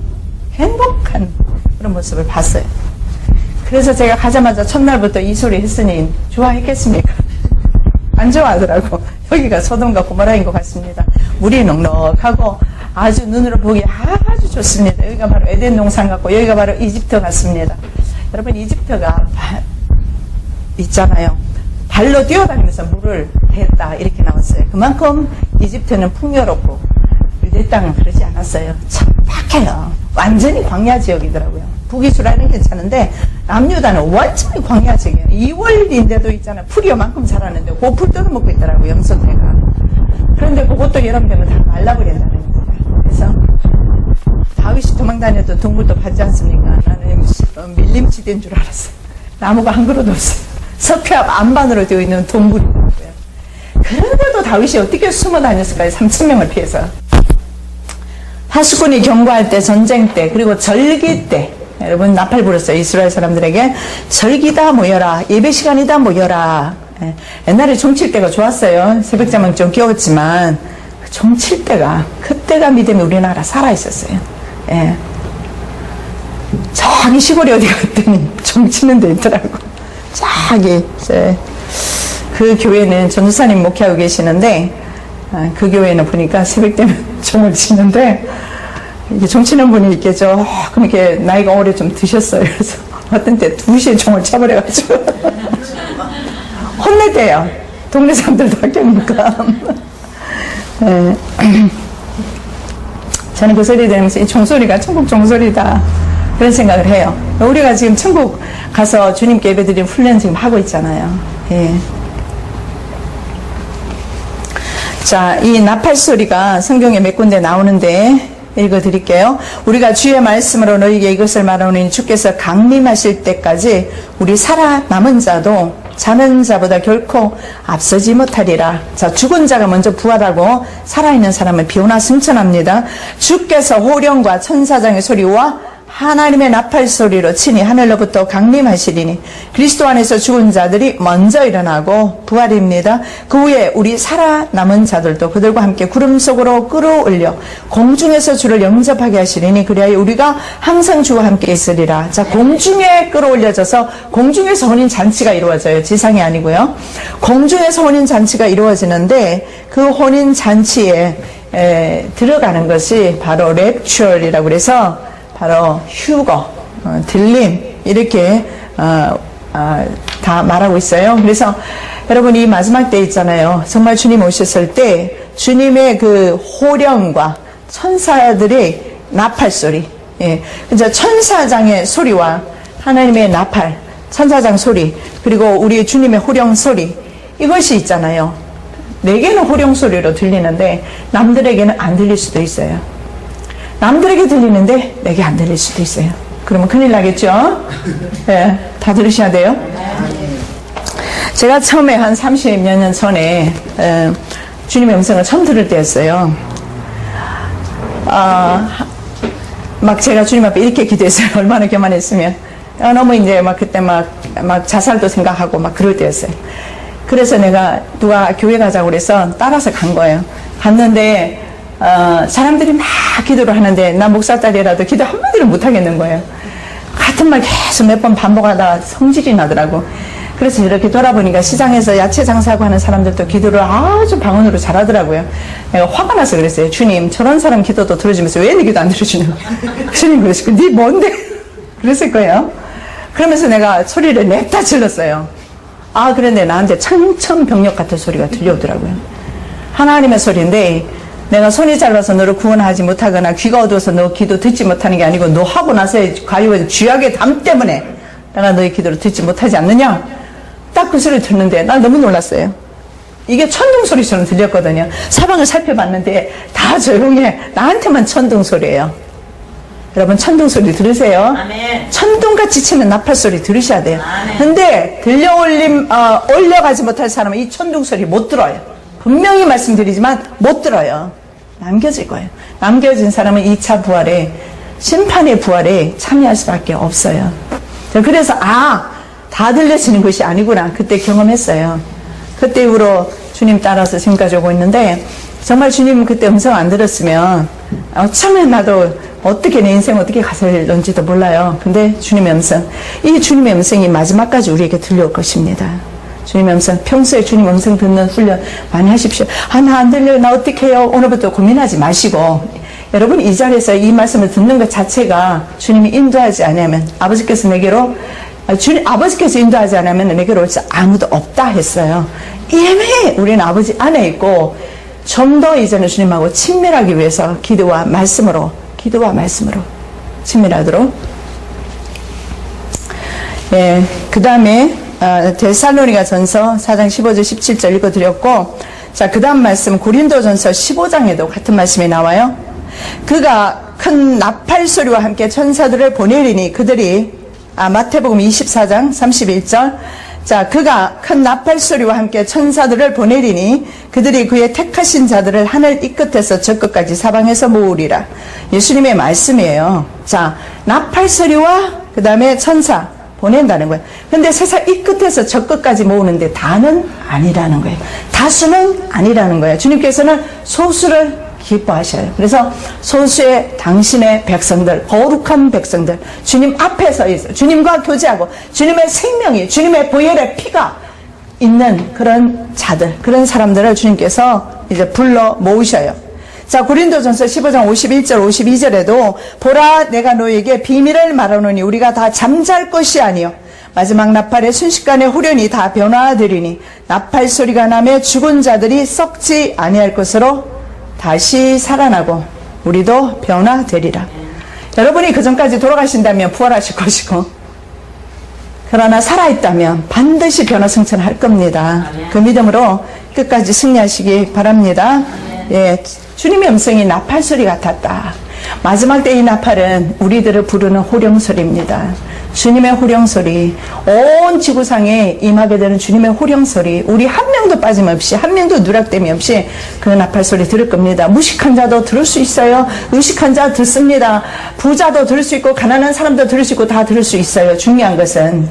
행복한 그런 모습을 봤어요. 그래서 제가 가자마자 첫날부터 이 소리 했으니 좋아했겠습니까? 안 좋아하더라고. 여기가 소돔과 고모라인 것 같습니다. 물이 넉넉하고 아주 눈으로 보기 아주 좋습니다. 여기가 바로 에덴 동산 같고 여기가 바로 이집트 같습니다. 여러분 이집트가 있잖아요. 발로 뛰어다니면서 물을 댔다 이렇게 나왔어요. 그만큼 이집트는 풍요롭고 유대 땅은 그러지 않았어요. 척박해요. 완전히 광야 지역이더라고요. 북이스라엘은 괜찮은데 남유다는 완전히 광야 지역이에요. 2월인데도 있잖아요. 풀이 요만큼 자라는데 그 풀 뜯어먹고 있더라고요. 염소대가. 그런데 그것도 여름 되면 다 말라버린다는 거예요. 그래서 다윗이 도망다녔던 동굴도 봤지 않습니까? 나는 밀림지대인 줄 알았어요. 나무가 한 그루도 없어요. 석회암 안반으로 되어 있는 동굴이더라고요. 그런데도 다윗이 어떻게 숨어 다녔을까요? 3,000명을 피해서. 하수군이 경고할 때, 전쟁 때, 그리고 절기 때, 여러분 나팔 불었어요. 이스라엘 사람들에게 절기다 모여라, 예배 시간이다 모여라. 옛날에 종칠 때가 좋았어요. 새벽잠은 좀 깨웠지만 종칠 때가, 그때가 믿음이 우리나라 살아있었어요. 예. 저기 시골에 어디 갔더니 종치는 데 있더라고. 저기 그 교회는 전도사님 목회하고 계시는데 그 교회는 보니까 새벽 되면 종을 치는데 이게 종 치는 분이 있겠죠. 그럼 이렇게 나이가 오래 좀 드셨어요. 그래서 어떤 때 2시에 종을 쳐버려가지고 혼내대요. 동네 사람들도 학교니까. 네. 저는 그 소리 들으면서 이 종소리가 천국 종소리다 그런 생각을 해요. 우리가 지금 천국 가서 주님께 예배드리는 훈련 지금 하고 있잖아요. 예. 자, 이 나팔 소리가 성경에 몇 군데 나오는데 읽어드릴게요. 우리가 주의 말씀으로 너희에게 이것을 말하노니 주께서 강림하실 때까지 우리 살아남은 자도 자는 자보다 결코 앞서지 못하리라. 자, 죽은 자가 먼저 부활하고 살아있는 사람은 비오나 승천합니다. 주께서 호령과 천사장의 소리와 하나님의 나팔 소리로 친히 하늘로부터 강림하시리니 그리스도 안에서 죽은 자들이 먼저 일어나고 부활입니다. 그 후에 우리 살아남은 자들도 그들과 함께 구름 속으로 끌어올려 공중에서 주를 영접하게 하시리니 그리하여 우리가 항상 주와 함께 있으리라. 자, 공중에 끌어올려져서 공중에서 혼인 잔치가 이루어져요. 지상이 아니고요. 공중에서 혼인 잔치가 이루어지는데 그 혼인 잔치에 들어가는 것이 바로 랩추얼이라고 그래서 바로 휴거, 들림 이렇게 다 말하고 있어요. 그래서 여러분 이 마지막 때 있잖아요. 정말 주님 오셨을 때 주님의 그 호령과 천사들의 나팔 소리, 예, 그래서 천사장의 소리와 하나님의 나팔, 천사장 소리 그리고 우리 주님의 호령 소리 이것이 있잖아요. 내게는 호령 소리로 들리는데 남들에게는 안 들릴 수도 있어요. 남들에게 들리는데 내게 안 들릴 수도 있어요. 그러면 큰일 나겠죠? 네, 다 들으셔야 돼요. 제가 처음에 한 30몇 년 전에 주님의 음성을 처음 들을 때였어요. 막 제가 주님 앞에 이렇게 기도했어요. 얼마나 교만했으면. 너무 이제 막 그때 막 자살도 생각하고 막 그럴 때였어요. 그래서 내가 누가 교회 가자고 그래서 따라서 간 거예요. 갔는데 사람들이 막 기도를 하는데 나 목사 딸이라도 기도 한마디를 못 하겠는 거예요. 같은 말 계속 몇 번 반복하다가 성질이 나더라고. 그래서 이렇게 돌아보니까 시장에서 야채 장사하고 하는 사람들도 기도를 아주 방언으로 잘하더라고요. 내가 화가 나서 그랬어요. 주님, 저런 사람 기도도 들어주면서 왜 내 기도 안 들어주는 거야? 주님 그러시고 네 뭔데? 그랬을 거예요. 그러면서 내가 소리를 냅다 질렀어요. 그런데 나한테 청천벽력 같은 소리가 들려오더라고요. 하나님의 소리인데 내가 손이 짧아서 너를 구원하지 못하거나 귀가 어두워서 너 기도 듣지 못하는 게 아니고 너 하고 나서의 가요의 쥐약의 담 때문에 내가 너의 기도를 듣지 못하지 않느냐? 딱 그 소리를 듣는데 난 너무 놀랐어요. 이게 천둥 소리처럼 들렸거든요. 사방을 살펴봤는데 다 조용해. 나한테만 천둥 소리예요. 여러분 천둥 소리 들으세요? 아멘. 천둥같이 치는 나팔 소리 들으셔야 돼요. 아멘. 근데 올려가지 못할 사람은 이 천둥 소리 못 들어요. 분명히 말씀드리지만 못 들어요. 남겨질 거예요. 남겨진 사람은 2차 부활에, 심판의 부활에 참여할 수밖에 없어요. 그래서 다 들려지는 것이 아니구나 그때 경험했어요. 그때 이후로 주님 따라서 지금까지 오고 있는데, 정말 주님 그때 음성 안 들었으면 처음에 나도 어떻게 내 인생 어떻게 가설는지도 몰라요. 근데 주님의 음성, 이 주님의 음성이 마지막까지 우리에게 들려올 것입니다. 주님의 음성, 평소에 주님 음성 듣는 훈련 많이 하십시오. 나 안 들려요, 나 어떻게 해요? 오늘부터 고민하지 마시고, 여러분 이 자리에서 이 말씀을 듣는 것 자체가 주님이 인도하지 않으면, 아버지께서 내게로, 아버지께서 인도하지 않으면 내게로 올 수 아무도 없다 했어요. 이미 우리는 아버지 안에 있고, 좀 더 이제는 주님하고 친밀하기 위해서 기도와 말씀으로 친밀하도록. 예, 그 다음에 데살로니가 전서 4장 15절 17절 읽어드렸고, 자, 그 다음 말씀 고린도전서 15장에도 같은 말씀이 나와요. 그가 큰 나팔 소리와 함께 천사들을 보내리니 그들이, 마태복음 24장 31절, 자, 그가 큰 나팔 소리와 함께 천사들을 보내리니 그들이 그의 택하신 자들을 하늘 이 끝에서 저 끝까지 사방에서 모으리라. 예수님의 말씀이에요. 자, 나팔 소리와 그 다음에 천사 보낸다는 거예요. 근데 세상 이 끝에서 저 끝까지 모으는데 다는 아니라는 거예요. 다수는 아니라는 거예요. 주님께서는 소수를 기뻐하셔요. 그래서 소수의 당신의 백성들, 거룩한 백성들, 주님 앞에 서 있어 주님과 교제하고 주님의 생명이, 주님의 보혈의 피가 있는 그런 자들, 그런 사람들을 주님께서 이제 불러 모으셔요. 자, 고린도전서 15장 51절 52절에도 보라, 내가 너에게 비밀을 말하노니 우리가 다 잠잘 것이 아니요 마지막 나팔의 순식간에 후련히 다 변화되리니 나팔 소리가 나며 죽은 자들이 썩지 아니할 것으로 다시 살아나고 우리도 변화되리라. 여러분이 그전까지 돌아가신다면 부활하실 것이고, 그러나 살아있다면 반드시 변화승천할 겁니다. 그 믿음으로 끝까지 승리하시기 바랍니다. 예, 주님의 음성이 나팔 소리 같았다. 마지막 때 이 나팔은 우리들을 부르는 호령소리입니다. 주님의 호령소리, 온 지구상에 임하게 되는 주님의 호령소리, 우리 한 명도 빠짐없이, 한 명도 누락됨이 없이 그 나팔소리 들을 겁니다. 무식한 자도 들을 수 있어요. 의식한 자 듣습니다. 부자도 들을 수 있고 가난한 사람도 들을 수 있고 다 들을 수 있어요. 중요한 것은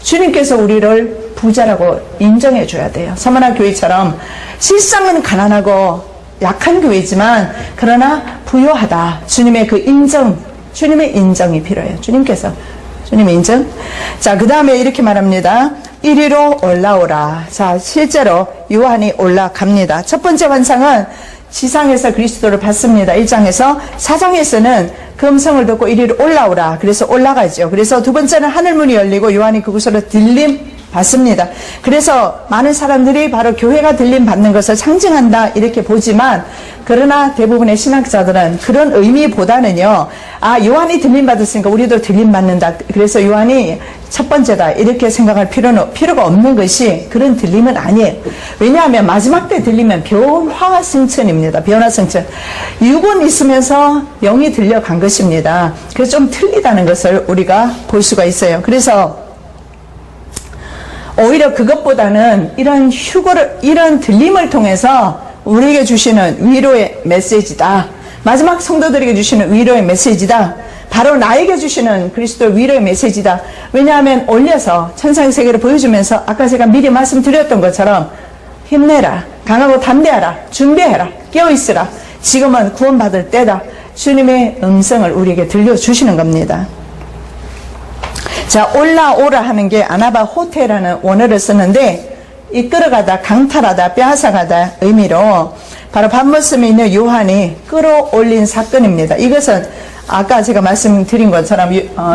주님께서 우리를 부자라고 인정해 줘야 돼요. 서머나 교회처럼 실상은 가난하고 약한 교회지만 그러나 부유하다. 주님의 그 인정, 주님의 인정이 필요해요. 주님의 인정. 자, 그 다음에 이렇게 말합니다. 이리로 올라오라. 자, 실제로 요한이 올라갑니다. 첫 번째 환상은 지상에서 그리스도를 봤습니다. 1장에서. 4장에서는 그 음성을 듣고 이리로 올라오라. 그래서 올라가죠. 그래서 두 번째는 하늘문이 열리고 요한이 그곳으로 들림 받습니다. 그래서 많은 사람들이 바로 교회가 들림 받는 것을 상징한다 이렇게 보지만, 그러나 대부분의 신학자들은 그런 의미보다는요, 요한이 들림 받았으니까 우리도 들림 받는다, 그래서 요한이 첫 번째다 이렇게 생각할 필요가 없는 것이 그런 들림은 아니에요. 왜냐하면 마지막 때 들리면 변화승천입니다. 변화승천. 육은 있으면서 영이 들려간 것입니다. 그래서 좀 틀리다는 것을 우리가 볼 수가 있어요. 그래서 오히려 그것보다는 이런 들림을 통해서 우리에게 주시는 위로의 메시지다. 마지막 성도들에게 주시는 위로의 메시지다. 바로 나에게 주시는 그리스도의 위로의 메시지다. 왜냐하면 올려서 천상의 세계를 보여주면서 아까 제가 미리 말씀드렸던 것처럼 힘내라, 강하고 담대하라, 준비해라, 깨어있으라, 지금은 구원받을 때다. 주님의 음성을 우리에게 들려주시는 겁니다. 자, 올라오라 하는 게 아나바 호테라는 원어를 쓰는데, 이끌어가다, 강탈하다, 빼앗아가다 의미로 바로 밤모습에 있는 요한이 끌어올린 사건입니다. 이것은 아까 제가 말씀드린 것처럼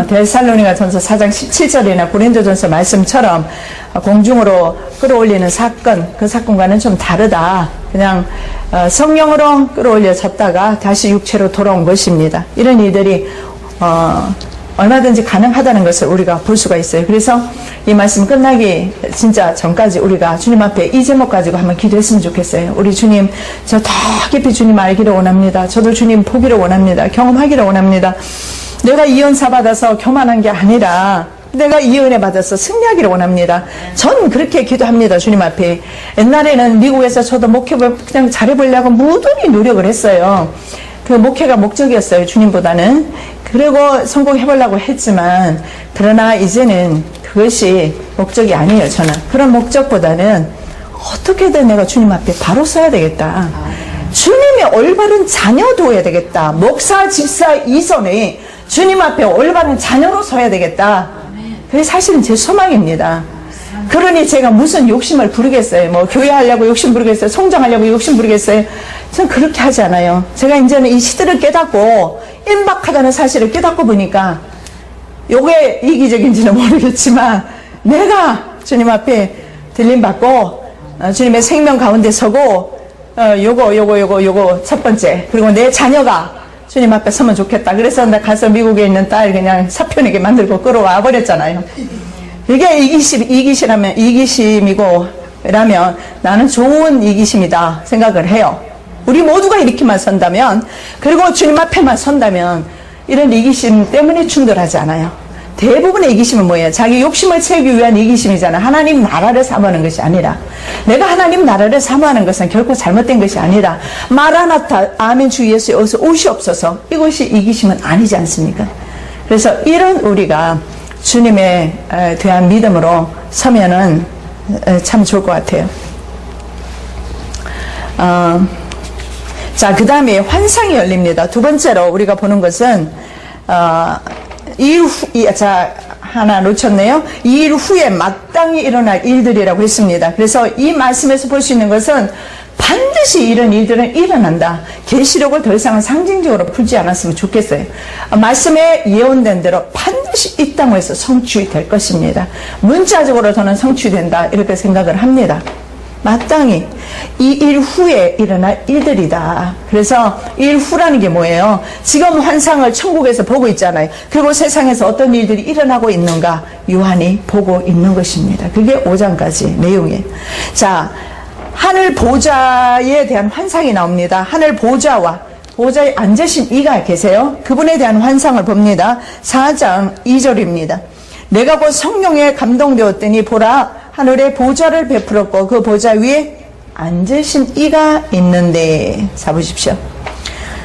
데살로니가 전서 4장 17절이나 고린도전서 말씀처럼 공중으로 끌어올리는 사건, 그 사건과는 좀 다르다. 그냥 성령으로 끌어올려졌다가 다시 육체로 돌아온 것입니다. 이런 일들이 얼마든지 가능하다는 것을 우리가 볼 수가 있어요. 그래서 이 말씀 끝나기 진짜 전까지 우리가 주님 앞에 이 제목 가지고 한번 기도했으면 좋겠어요. 우리 주님, 저 더 깊이 주님 알기를 원합니다. 저도 주님 보기를 원합니다. 경험하기를 원합니다. 내가 이 은사 받아서 교만한 게 아니라 내가 이 은혜 받아서 승리하기를 원합니다. 전 그렇게 기도합니다. 주님 앞에. 옛날에는 미국에서 저도 목회를 그냥 잘해보려고 무던히 노력을 했어요. 그 목회가 목적이었어요. 주님보다는. 그리고 성공해보려고 했지만, 그러나 이제는 그것이 목적이 아니에요. 저는. 그런 목적보다는 어떻게든 내가 주님 앞에 바로 서야 되겠다. 주님의 올바른 자녀 둬야 되겠다. 목사, 집사 이전에 주님 앞에 올바른 자녀로 서야 되겠다. 그게 사실은 제 소망입니다. 그러니 제가 무슨 욕심을 부르겠어요. 뭐 교회 하려고 욕심 부르겠어요. 성장하려고 욕심 부르겠어요. 저는 그렇게 하지 않아요. 제가 이제는 이 시대를 깨닫고 임박하다는 사실을 깨닫고 보니까 요게 이기적인지는 모르겠지만 내가 주님 앞에 들림받고 주님의 생명 가운데 서고 요거 첫 번째, 그리고 내 자녀가 주님 앞에 서면 좋겠다. 그래서 나 가서 미국에 있는 딸 그냥 사표내게 만들고 끌어와 버렸잖아요. 이게 이기심이고 라면 나는 좋은 이기심이다 생각을 해요. 우리 모두가 이렇게만 선다면, 그리고 주님 앞에만 선다면 이런 이기심 때문에 충돌하지 않아요. 대부분의 이기심은 뭐예요? 자기 욕심을 채우기 위한 이기심이잖아. 하나님 나라를 사모하는 것이 아니라, 내가 하나님 나라를 사모하는 것은 결코 잘못된 것이 아니라, 마라나타 아멘 주 예수 어서 오시옵소서, 이것이 이기심은 아니지 않습니까? 그래서 이런 우리가 주님에 대한 믿음으로 서면은 참 좋을 것 같아요. 자, 그 다음에 환상이 열립니다. 두 번째로 우리가 보는 것은 하나 놓쳤네요. 이 일 후에 마땅히 일어날 일들이라고 했습니다. 그래서 이 말씀에서 볼 수 있는 것은 반드시 이런 일들은 일어난다. 계시록을 더 이상은 상징적으로 풀지 않았으면 좋겠어요. 말씀에 예언된 대로 반드시 이 땅에서 성취될 것입니다. 문자적으로 저는 성취된다 이렇게 생각을 합니다. 마땅히 이 일 후에 일어날 일들이다. 그래서 일 후라는 게 뭐예요? 지금 환상을 천국에서 보고 있잖아요. 그리고 세상에서 어떤 일들이 일어나고 있는가 요한이 보고 있는 것입니다. 그게 5장까지 내용이에요. 자, 하늘 보좌에 대한 환상이 나옵니다. 하늘 보좌와 보좌에 앉으신 이가 계세요. 그분에 대한 환상을 봅니다. 4장 2절입니다. 내가 곧 성령에 감동되었더니 보라, 하늘에 보좌를 베풀었고 그 보좌 위에 앉으신 이가 있는데. 잡으십시오.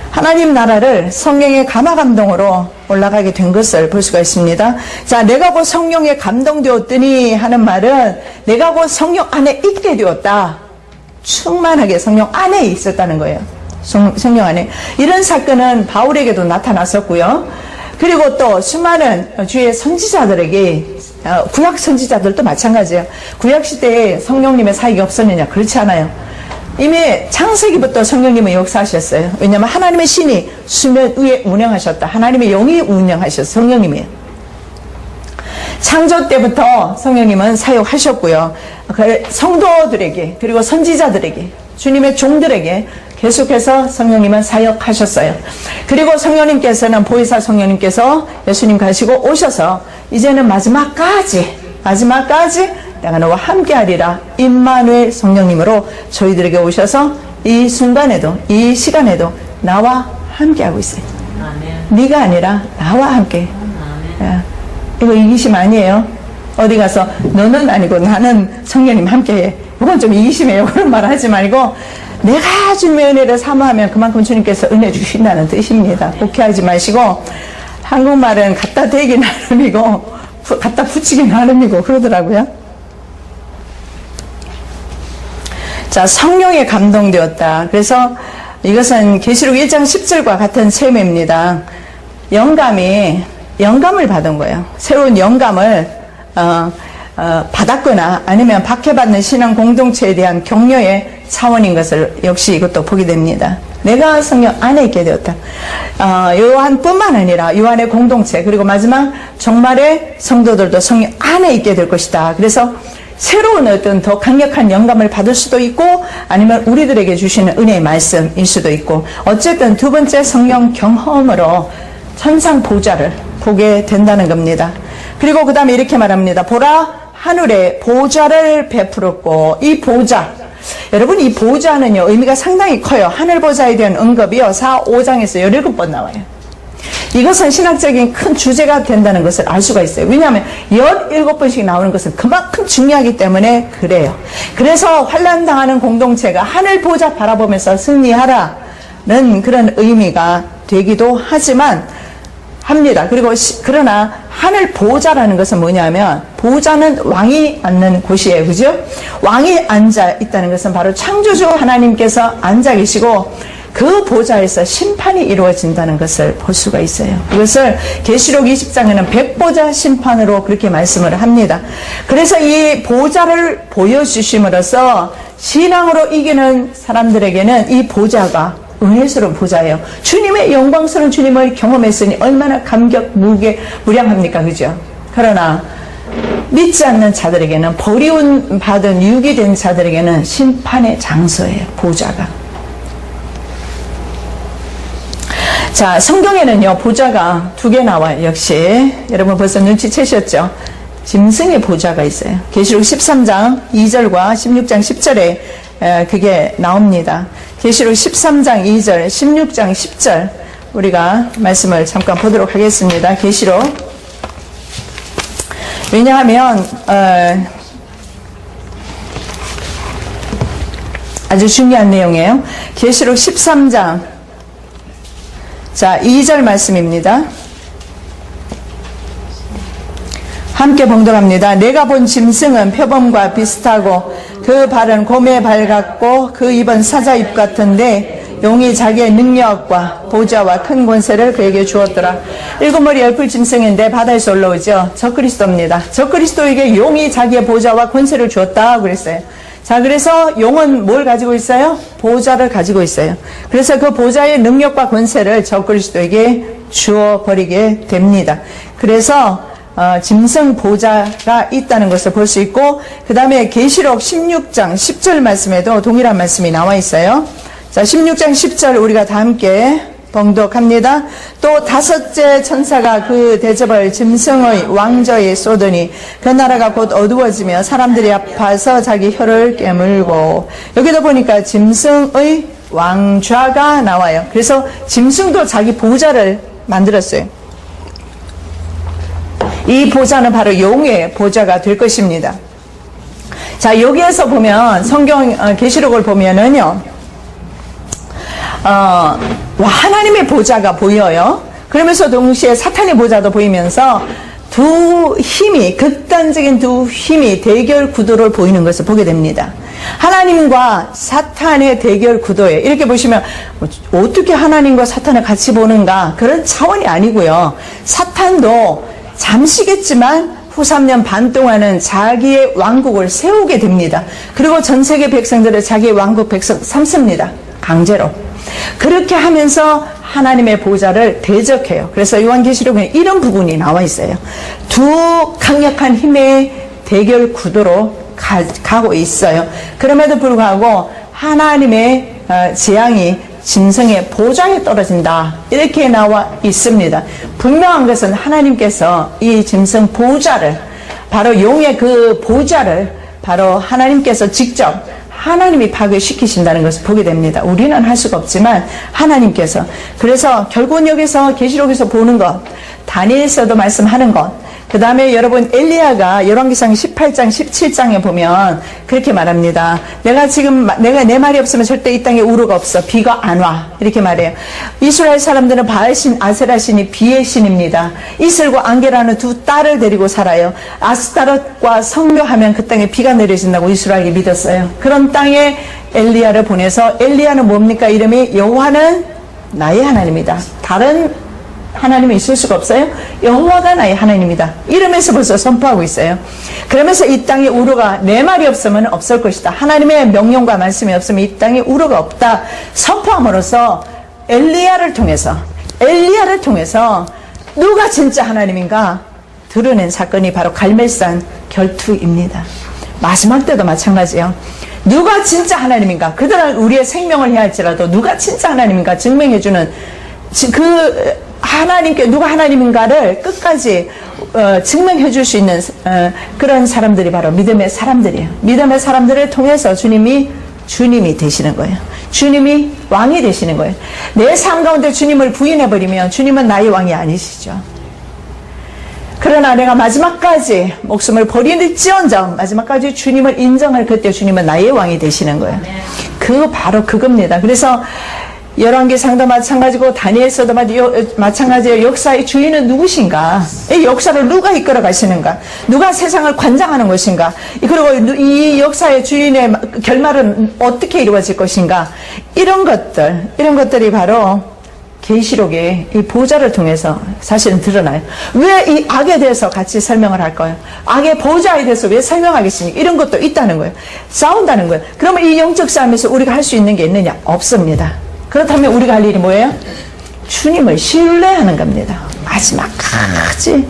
하나님 나라를 성령의 감화 감동으로 올라가게 된 것을 볼 수가 있습니다. 자, 내가 곧 성령에 감동되었더니 하는 말은 내가 곧 성령 안에 있게 되었다. 충만하게 성령 안에 있었다는 거예요. 성령 안에. 이런 사건은 바울에게도 나타났었고요. 그리고 또 수많은 주의 선지자들에게, 구약 선지자들도 마찬가지예요. 구약 시대에 성령님의 사역이 없었느냐? 그렇지 않아요. 이미 창세기부터 성령님은 역사하셨어요. 왜냐하면 하나님의 신이 수면 위에 운영하셨다. 하나님의 영이 운영하셨어요. 성령님이에요. 창조 때부터 성령님은 사역하셨고요. 성도들에게, 그리고 선지자들에게, 주님의 종들에게 계속해서 성령님은 사역하셨어요. 그리고 성령님께서는, 보혜사 성령님께서 예수님 가시고 오셔서 이제는 마지막까지 내가 너와 함께하리라, 임마누엘 성령님으로 저희들에게 오셔서 이 순간에도, 이 시간에도 나와 함께하고 있어요. 네가 아니라 나와 함께. 이거 이기심 아니에요. 어디 가서 너는 아니고 나는 성령님 함께해, 이건 좀 이기심이에요. 그런 말 하지 말고 내가 주님의 은혜를 사모하면 그만큼 주님께서 은혜 주신다는 뜻입니다. 복해하지 마시고, 한국말은 갖다 대기 나름이고 갖다 붙이기 나름이고 그러더라고요. 자, 성령에 감동되었다. 그래서 이것은 계시록 1장 10절과 같은 셈입니다. 영감을 받은 거예요. 새로운 영감을 받았거나 아니면 박해받는 신앙 공동체에 대한 격려의 차원인 것을 역시 이것도 보게 됩니다. 내가 성령 안에 있게 되었다. 요한뿐만 아니라 요한의 공동체, 그리고 마지막 종말의 성도들도 성령 안에 있게 될 것이다. 그래서 새로운 어떤 더 강력한 영감을 받을 수도 있고, 아니면 우리들에게 주시는 은혜의 말씀일 수도 있고, 어쨌든 두 번째 성령 경험으로 천상 보좌를 보게 된다는 겁니다. 그리고 그 다음에 이렇게 말합니다. 보라, 하늘에 보좌를 베풀었고, 이 보좌, 여러분 이 보좌는요 의미가 상당히 커요. 하늘 보좌에 대한 언급이요 4, 5장에서 17번 나와요. 이것은 신학적인 큰 주제가 된다는 것을 알 수가 있어요. 왜냐하면 17번씩 나오는 것은 그만큼 중요하기 때문에 그래요. 그래서 환난 당하는 공동체가 하늘 보좌 바라보면서 승리하라는 그런 의미가 되기도 하지만 합니다. 그리고 그러나 하늘 보좌라는 것은 뭐냐면 보좌는 왕이 앉는 곳이에요. 그죠? 왕이 앉아 있다는 것은 바로 창조주 하나님께서 앉아 계시고 그 보좌에서 심판이 이루어진다는 것을 볼 수가 있어요. 이것을 계시록 20장에는 백보자 심판으로 그렇게 말씀을 합니다. 그래서 이 보좌를 보여주심으로써 신앙으로 이기는 사람들에게는 이 보좌가 은혜스러운 보좌예요. 주님의 영광스러운 주님을 경험했으니 얼마나 무량합니까? 그죠? 그러나 믿지 않는 자들에게는 버리운 받은 유기된 자들에게는 심판의 장소예요. 보좌가. 자, 성경에는요 보좌가 2개 나와요. 역시 여러분 벌써 눈치채셨죠? 짐승의 보좌가 있어요. 계시록 13장 2절과 16장 10절에 그게 나옵니다. 계시록 13장 2절, 16장 10절 우리가 말씀을 잠깐 보도록 하겠습니다. 계시록. 왜냐하면 아주 중요한 내용이에요. 계시록 13장 자 2절 말씀입니다. 함께 봉독합니다. 내가 본 짐승은 표범과 비슷하고 그 발은 곰의 발 같고 그 입은 사자 입 같은데 용이 자기의 능력과 보좌와 큰 권세를 그에게 주었더라. 7머리 10뿔 짐승인데 바다에서 올라오죠. 적그리스도입니다. 적그리스도에게 용이 자기의 보좌와 권세를 주었다 그랬어요. 자, 그래서 용은 뭘 가지고 있어요? 보좌를 가지고 있어요. 그래서 그 보좌의 능력과 권세를 적그리스도에게 주어버리게 됩니다. 그래서 짐승 보좌가 있다는 것을 볼 수 있고 그 다음에 계시록 16장 10절 말씀에도 동일한 말씀이 나와 있어요. 자, 16장 10절 우리가 다 함께 봉독합니다. 또 5째 천사가 그 대접을 짐승의 왕좌에 쏟으니 그 나라가 곧 어두워지며 사람들이 아파서 자기 혀를 깨물고 여기도 보니까 짐승의 왕좌가 나와요. 그래서 짐승도 자기 보좌를 만들었어요. 이 보좌는 바로 용의 보좌가 될 것입니다. 자, 여기에서 보면 성경 계시록을 보면은요. 하나님의 보좌가 보여요. 그러면서 동시에 사탄의 보좌도 보이면서 두 힘이 극단적인 두 힘이 대결 구도를 보이는 것을 보게 됩니다. 하나님과 사탄의 대결 구도에 이렇게 보시면 어떻게 하나님과 사탄을 같이 보는가 그런 차원이 아니고요. 사탄도 잠시겠지만 후 3년 반 동안은 자기의 왕국을 세우게 됩니다. 그리고 전 세계 백성들을 자기의 왕국 백성 삼습니다. 강제로. 그렇게 하면서 하나님의 보좌를 대적해요. 그래서 요한계시록에 이런 부분이 나와 있어요. 두 강력한 힘의 대결 구도로 가고 있어요. 그럼에도 불구하고 하나님의 재앙이 짐승의 보좌에 떨어진다. 이렇게 나와 있습니다. 분명한 것은 하나님께서 이 짐승 보좌를 바로 용의 그 보좌를 바로 하나님께서 직접 하나님이 파괴시키신다는 것을 보게 됩니다. 우리는 할 수가 없지만 하나님께서. 그래서 결국은 여기서 계시록에서 보는 것, 다니엘서도 말씀하는 것, 그 다음에 여러분 엘리야가 열왕기상 18장 17장에 보면 그렇게 말합니다. 내가 내 말이 없으면 절대 이 땅에 우루가 없어. 비가 안 와. 이렇게 말해요. 이스라엘 사람들은 바알신 아세라신이 비의 신입니다. 이슬과 안게라는 두 딸을 데리고 살아요. 아스타롯과 성묘하면 그 땅에 비가 내려진다고 이스라엘이 믿었어요. 그런 땅에 엘리야를 보내서 엘리야는 뭡니까? 이름이 여호와는 나의 하나님이다. 다른 하나님이 있을 수가 없어요. 여호와가 나의 하나님이다. 이러면서 벌써 선포하고 있어요. 그러면서 이 땅에 우루가 내 말이 없으면 없을 것이다. 하나님의 명령과 말씀이 없으면 이 땅에 우루가 없다. 선포함으로써 엘리야를 통해서 누가 진짜 하나님인가 드러낸 사건이 바로 갈멜산 결투입니다. 마지막 때도 마찬가지예요. 누가 진짜 하나님인가, 그들은 우리의 생명을 해야 할지라도 누가 진짜 하나님인가 증명해주는 그 하나님께 누가 하나님인가를 끝까지 증명해 줄 수 있는 그런 사람들이 바로 믿음의 사람들이에요. 믿음의 사람들을 통해서 주님이 되시는 거예요. 주님이 왕이 되시는 거예요. 내 삶 가운데 주님을 부인해버리면 주님은 나의 왕이 아니시죠. 그러나 내가 마지막까지 목숨을 버리는지언정 마지막까지 주님을 인정할 그때 주님은 나의 왕이 되시는 거예요. 바로 그겁니다. 그래서 열왕기상도 마찬가지고 다니엘서도 마찬가지예요. 역사의 주인은 누구신가? 이 역사를 누가 이끌어 가시는가? 누가 세상을 관장하는 것인가? 그리고 이 역사의 주인의 결말은 어떻게 이루어질 것인가? 이런 것들이 바로 계시록의 이 보좌를 통해서 사실은 드러나요. 왜 이 악에 대해서 같이 설명을 할까요? 악의 보좌에 대해서 왜 설명하겠습니까? 이런 것도 있다는 거예요. 싸운다는 거예요. 그러면 이 영적 싸움에서 우리가 할 수 있는 게 있느냐? 없습니다. 그렇다면 우리가 할 일이 뭐예요? 주님을 신뢰하는 겁니다. 마지막까지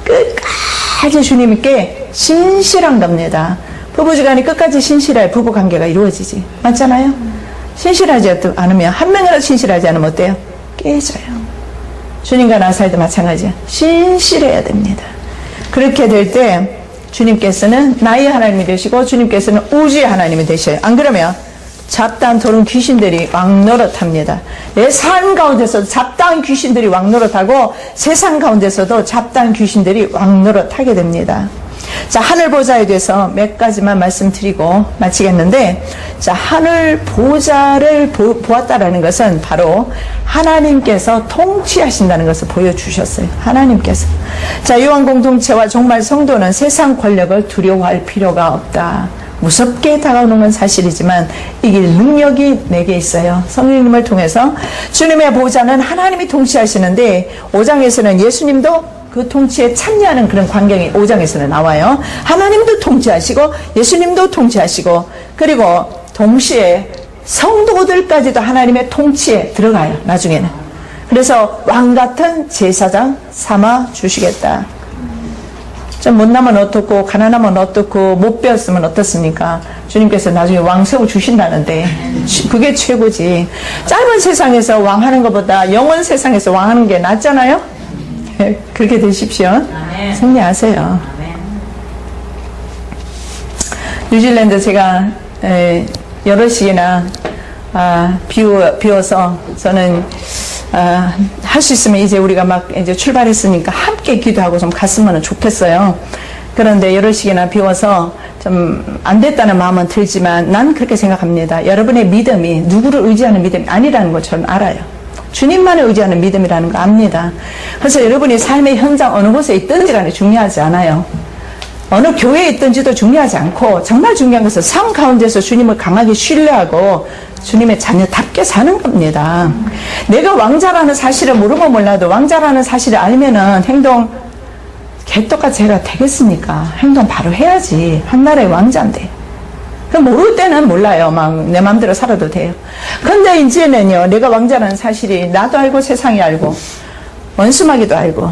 끝까지 주님께 신실한 겁니다. 부부지간에 끝까지 신실해야 부부관계가 이루어지지. 맞잖아요? 신실하지 않으면, 한 명이라도 신실하지 않으면 어때요? 깨져요. 주님과 나 사이도 마찬가지야. 신실해야 됩니다. 그렇게 될 때 주님께서는 나의 하나님이 되시고 주님께서는 우주의 하나님이 되셔요. 안 그러면 잡다한 도른 귀신들이 왕노릇합니다. 내 삶 가운데서도 잡다한 귀신들이 왕노릇하고 세상 가운데서도 잡다한 귀신들이 왕노릇하게 됩니다. 자, 하늘 보좌에 대해서 몇 가지만 말씀드리고 마치겠는데, 자, 하늘 보좌를 보았다라는 것은 바로 하나님께서 통치하신다는 것을 보여주셨어요. 하나님께서. 자, 요한 공동체와 정말 성도는 세상 권력을 두려워할 필요가 없다. 무섭게 다가오는 건 사실이지만 이길 능력이 내게 있어요. 성령님을 통해서 주님의 보좌는 하나님이 통치하시는데 5장에서는 예수님도 그 통치에 참여하는 그런 광경이 5장에서는 나와요. 하나님도 통치하시고 예수님도 통치하시고 그리고 동시에 성도들까지도 하나님의 통치에 들어가요. 나중에는. 그래서 왕같은 제사장 삼아 주시겠다. 좀 못나면 어떻고 가난하면 어떻고 못 배웠으면 어떻습니까? 주님께서 나중에 왕 세워 주신다는데 그게 최고지. 짧은 세상에서 왕하는 것보다 영원 세상에서 왕하는 게 낫잖아요. 그렇게 되십시오. 승리하세요. 뉴질랜드 제가 여럿이나 비워서 저는 할 수 있으면 이제 우리가 막 이제 출발했으니까 함께 기도하고 좀 갔으면 좋겠어요. 그런데 여럿이나 비워서 좀 안 됐다는 마음은 들지만 난 그렇게 생각합니다. 여러분의 믿음이 누구를 의지하는 믿음이 아니라는 걸 저는 알아요. 주님만을 의지하는 믿음이라는 거 압니다. 그래서 여러분이 삶의 현장 어느 곳에 있든지 간에 중요하지 않아요. 어느 교회에 있든지도 중요하지 않고 정말 중요한 것은 삶 가운데서 주님을 강하게 신뢰하고 주님의 자녀답게 사는 겁니다. 내가 왕자라는 사실을 모르고 몰라도 왕자라는 사실을 알면은 행동 개떡같이 해가 되겠습니까? 행동 바로 해야지. 한 나라의 왕자인데. 그럼 모를 때는 몰라요. 막 내 마음대로 살아도 돼요. 근데 이제는요, 내가 왕자라는 사실이 나도 알고 세상이 알고 원수마귀도 알고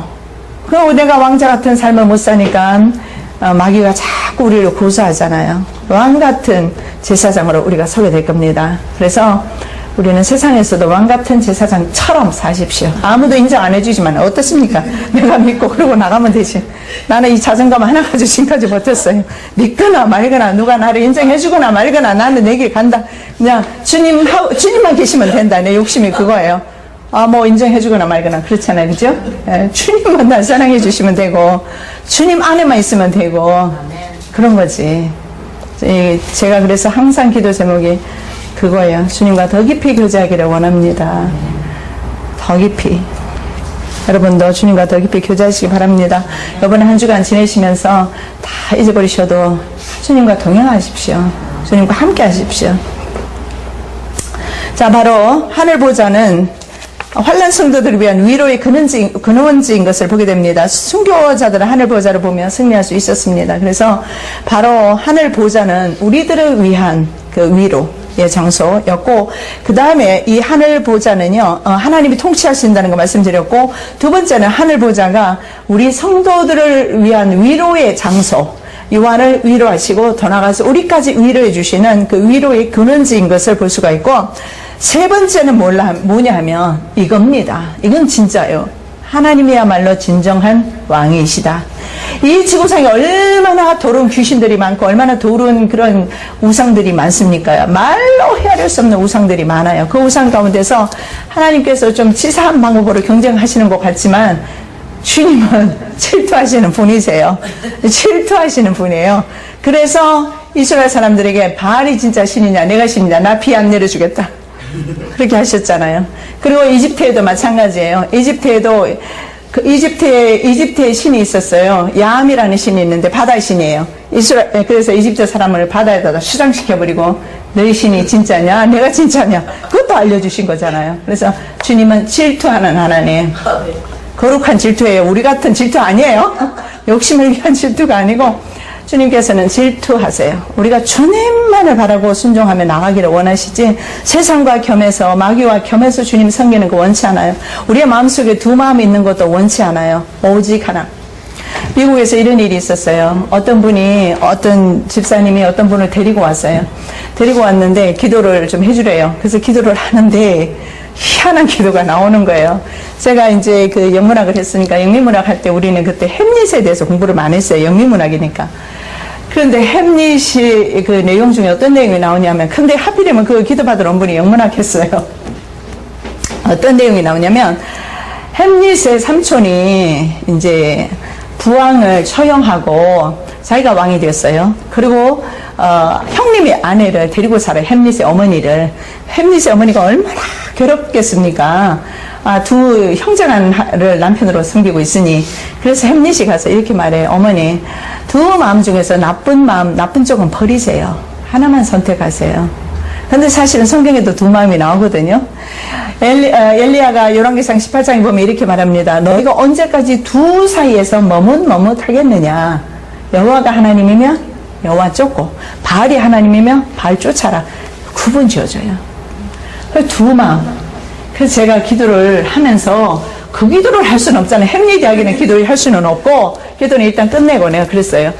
그리고 내가 왕자 같은 삶을 못 사니까 마귀가 자꾸 우리를 고소하잖아요. 왕 같은 제사장으로 우리가 서게 될 겁니다. 그래서 우리는 세상에서도 왕 같은 제사장처럼 사십시오. 아무도 인정 안 해주지만 어떻습니까? 내가 믿고 그러고 나가면 되지. 나는 이 자존감 하나 가지고 지금까지 버텼어요. 믿거나 말거나 누가 나를 인정해주거나 말거나 나는 내 길 간다. 그냥 주님만 계시면 된다. 내 욕심이 그거예요. 뭐 인정해주거나 말거나 그렇잖아요. 그죠? 주님만 날 사랑해 주시면 되고 주님 안에만 있으면 되고 그런 거지. 제가 그래서 항상 기도 제목이 그거예요. 주님과 더 깊이 교제하기를 원합니다. 더 깊이. 여러분도 주님과 더 깊이 교제하시기 바랍니다. 이번에 한 주간 지내시면서 다 잊어버리셔도 주님과 동행하십시오. 주님과 함께 하십시오. 자, 바로 하늘 보좌는 환난 성도들을 위한 위로의 근원지인 것을 보게 됩니다. 순교자들은 하늘 보좌를 보며 승리할 수 있었습니다. 그래서 바로 하늘 보좌는 우리들을 위한 그 위로의 장소였고, 그 다음에 이 하늘 보좌는요, 하나님이 통치하신다는 거 말씀드렸고, 두 번째는 하늘 보좌가 우리 성도들을 위한 위로의 장소, 요한을 위로하시고 더 나아가서 우리까지 위로해 주시는 그 위로의 근원지인 것을 볼 수가 있고, 세 번째는 뭐냐 하면 이겁니다. 이건 진짜요. 하나님이야말로 진정한 왕이시다. 이 지구상에 얼마나 도른 귀신들이 많고 얼마나 도른 그런 우상들이 많습니까? 말로 헤아릴 수 없는 우상들이 많아요. 그 우상 가운데서 하나님께서 좀 치사한 방법으로 경쟁하시는 것 같지만 주님은 질투하시는 분이세요. 질투하시는 분이에요. 그래서 이스라엘 사람들에게 바알이 진짜 신이냐 내가 신이냐 나 비 안 내려주겠다 그렇게 하셨잖아요. 그리고 이집트에도 마찬가지예요. 이집트에도 이집트에 신이 있었어요. 야암이라는 신이 있는데 바다의 신이에요. 그래서 이집트 사람을 바다에다가 수장시켜버리고 너희 신이 진짜냐 내가 진짜냐 그것도 알려주신 거잖아요. 그래서 주님은 질투하는 하나님, 거룩한 질투예요. 우리 같은 질투 아니에요. 욕심을 위한 질투가 아니고 주님께서는 질투하세요. 우리가 주님만을 바라고 순종하며 나가기를 원하시지 세상과 겸해서 마귀와 겸해서 주님 섬기는 거 원치 않아요. 우리의 마음속에 두 마음이 있는 것도 원치 않아요. 오직 하나. 미국에서 이런 일이 있었어요. 어떤 집사님이 어떤 분을 데리고 왔어요. 데리고 왔는데 기도를 좀 해주래요. 그래서 기도를 하는데 희한한 기도가 나오는 거예요. 제가 이제 그 영문학을 했으니까 영미문학 할 때 우리는 그때 햄릿에 대해서 공부를 많이 했어요. 영미문학이니까. 그런데 햄릿이 그 내용 중에 어떤 내용이 나오냐면, 근데 하필이면 그 기도받으러 온 분이 영문학 했어요. 어떤 내용이 나오냐면, 햄릿의 삼촌이 이제 부왕을 처형하고 자기가 왕이 되었어요. 그리고 형님의 아내를 데리고 살아요. 햄릿의 어머니를. 햄릿의 어머니가 얼마나 괴롭겠습니까? 두 형제를 남편으로 섬기고 있으니. 그래서 햄릿이 가서 이렇게 말해요. 어머니, 두 마음 중에서 나쁜 마음, 나쁜 쪽은 버리세요. 하나만 선택하세요. 근데 사실은 성경에도 두 마음이 나오거든요. 엘리야가 열왕기상 18장에 보면 이렇게 말합니다. 너희가 언제까지 두 사이에서 머뭇머뭇하겠느냐. 여호와가 하나님이면 여호와 쫓고 바알이 하나님이면 바알 쫓아라. 구분 지어줘요. 두 마음. 그래서 제가 기도를 하면서 그 기도를 할 수는 없잖아요. 햄릿 이야기는 기도를 할 수는 없고 기도는 일단 끝내고 내가 그랬어요.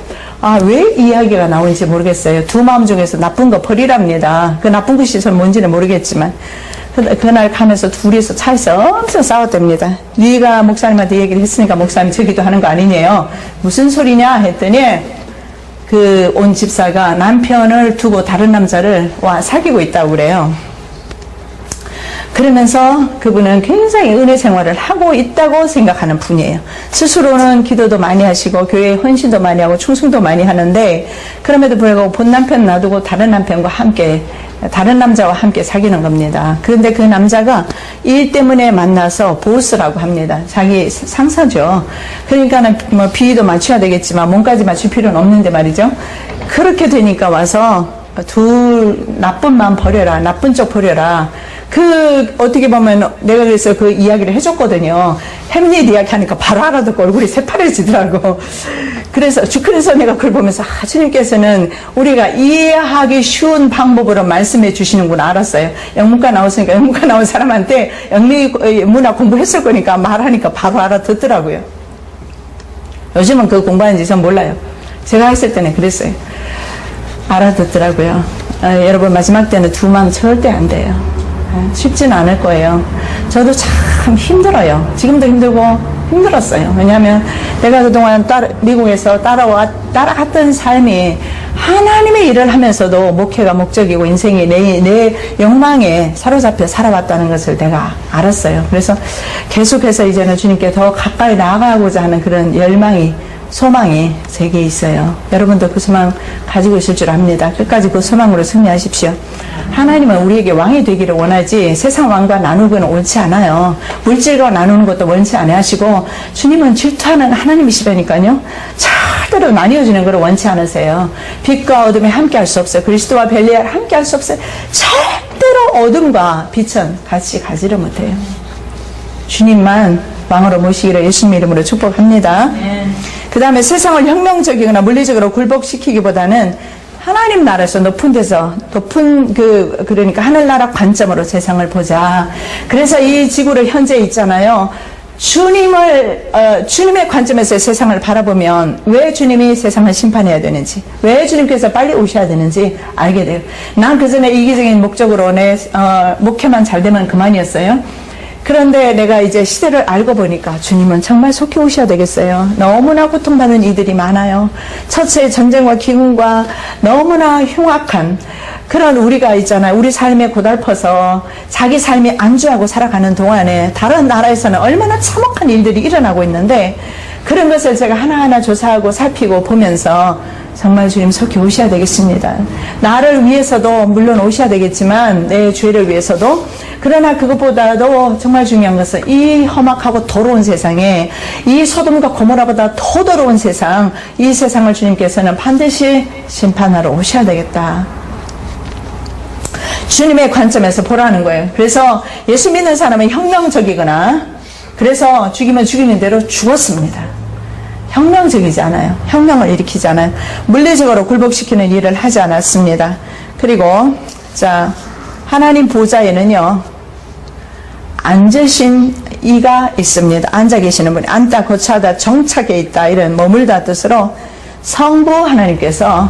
왜 이 이야기가 나오는지 모르겠어요. 두 마음 중에서 나쁜 거 버리랍니다. 그 나쁜 것이 뭔지는 모르겠지만 그날 가면서 둘이서 차에서 엄청 싸웠답니다. 네가 목사님한테 얘기를 했으니까 목사님 저 기도하는 거 아니냐요. 무슨 소리냐 했더니 그 온 집사가 남편을 두고 다른 남자를 사귀고 있다고 그래요. 그러면서 그분은 굉장히 은혜 생활을 하고 있다고 생각하는 분이에요. 스스로는 기도도 많이 하시고 교회에 헌신도 많이 하고 충성도 많이 하는데 그럼에도 불구하고 본 남편 놔두고 다른 남편과 함께 다른 남자와 함께 사귀는 겁니다. 그런데 그 남자가 일 때문에 만나서 보스라고 합니다. 자기 상사죠. 그러니까는 뭐 비위도 맞춰야 되겠지만 몸까지 맞출 필요는 없는데 말이죠. 그렇게 되니까 와서 둘 나쁜 마음 버려라. 나쁜 쪽 버려라. 어떻게 보면 내가 그래서 그 이야기를 해줬거든요. 햄릿 이야기 하니까 바로 알아듣고 얼굴이 새파래지더라고. 그래서 내가 그걸 보면서 주님께서는 우리가 이해하기 쉬운 방법으로 말씀해 주시는구나 알았어요. 영문과 나왔으니까 영문과 나온 사람한테 영문학 공부했을 거니까 말하니까 바로 알아듣더라고요. 요즘은 그 공부하는지 전 몰라요. 제가 했을 때는 그랬어요. 알아듣더라고요. 여러분 마지막 때는 두 마음 절대 안 돼요. 쉽지는 않을 거예요. 저도 참 힘들어요. 지금도 힘들고 힘들었어요. 왜냐하면 내가 그동안 미국에서 따라갔던 삶이 하나님의 일을 하면서도 목회가 목적이고 인생이 내 욕망에 사로잡혀 살아왔다는 것을 내가 알았어요. 그래서 계속해서 이제는 주님께 더 가까이 나아가고자 하는 그런 소망이 제게 있어요. 여러분도 그 소망 가지고 있을 줄 압니다. 끝까지 그 소망으로 승리하십시오. 하나님은 우리에게 왕이 되기를 원하지 세상 왕과 나누고는 옳지 않아요. 물질과 나누는 것도 원치 않아 하시고 주님은 질투하는 하나님이시라니까요. 절대로 나뉘어지는 걸 원치 않으세요. 빛과 어둠이 함께 할 수 없어요. 그리스도와 벨리알 함께 할 수 없어요. 절대로 어둠과 빛은 같이 가지를 못해요. 주님만 왕으로 모시기를 예수님 이름으로 축복합니다. 그 다음에 세상을 혁명적이거나 물리적으로 굴복시키기보다는 하나님 나라에서 높은 데서 그러니까 하늘나라 관점으로 세상을 보자. 그래서 이 지구를 현재 있잖아요. 주님의 관점에서 세상을 바라보면 왜 주님이 세상을 심판해야 되는지, 왜 주님께서 빨리 오셔야 되는지 알게 돼요. 난 그전에 이기적인 목적으로 목회만 잘 되면 그만이었어요. 그런데 내가 이제 시대를 알고 보니까 주님은 정말 속히 오셔야 되겠어요. 너무나 고통받는 이들이 많아요. 처처의 전쟁과 기근과 너무나 흉악한 그런 우리가 있잖아요. 우리 삶에 고달퍼서 자기 삶이 안주하고 살아가는 동안에 다른 나라에서는 얼마나 참혹한 일들이 일어나고 있는데 그런 것을 제가 하나하나 조사하고 살피고 보면서 정말 주님 속히 오셔야 되겠습니다. 나를 위해서도 물론 오셔야 되겠지만 내 죄를 위해서도 그러나 그것보다도 정말 중요한 것은 이 험악하고 더러운 세상에 이 소돔과 고모라보다 더 더러운 세상 이 세상을 주님께서는 반드시 심판하러 오셔야 되겠다. 주님의 관점에서 보라는 거예요. 그래서 예수 믿는 사람은 혁명적이거나 그래서 죽이면 죽이는 대로 죽었습니다. 혁명적이지 않아요. 혁명을 일으키지 않아요. 물리적으로 굴복시키는 일을 하지 않았습니다. 그리고 자 하나님 보좌에는요 앉으신 이가 있습니다. 앉아 계시는 분이 앉다 거처하다 정착해 있다 이런 머물다 뜻으로 성부 하나님께서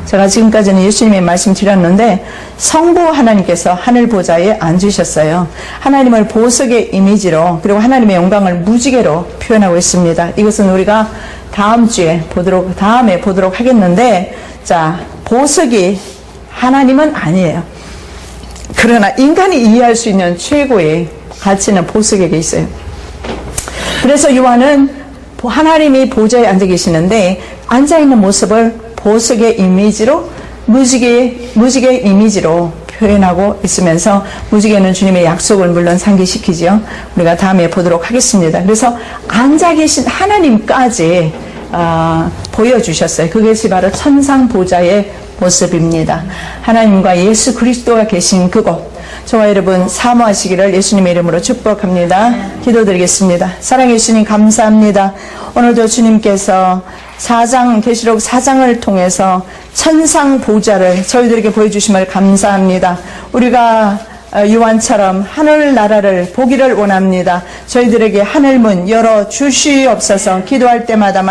제가 지금까지는 예수님의 말씀 드렸는데 성부 하나님께서 하늘 보좌에 앉으셨어요. 하나님을 보석의 이미지로 그리고 하나님의 영광을 무지개로 표현하고 있습니다. 이것은 우리가 다음에 보도록 하겠는데 자 보석이 하나님은 아니에요. 그러나 인간이 이해할 수 있는 최고의 가치는 보석에게 있어요. 그래서 요한은 하나님이 보좌에 앉아 계시는데 앉아있는 모습을 보석의 이미지로 무지개 이미지로 표현하고 있으면서 무지개는 주님의 약속을 물론 상기시키죠. 우리가 다음에 보도록 하겠습니다. 그래서 앉아 계신 하나님까지 보여주셨어요. 그것이 바로 천상 보좌의 모습입니다. 하나님과 예수 그리스도가 계신 그곳 저와 여러분 사모하시기를 예수님의 이름으로 축복합니다. 기도드리겠습니다. 사랑해 주님 감사합니다. 오늘도 주님께서 계시록 4장을 통해서 천상 보좌를 저희들에게 보여주심을 감사합니다. 우리가 요한처럼 하늘나라를 보기를 원합니다. 저희들에게 하늘문 열어 주시옵소서. 기도할 때마다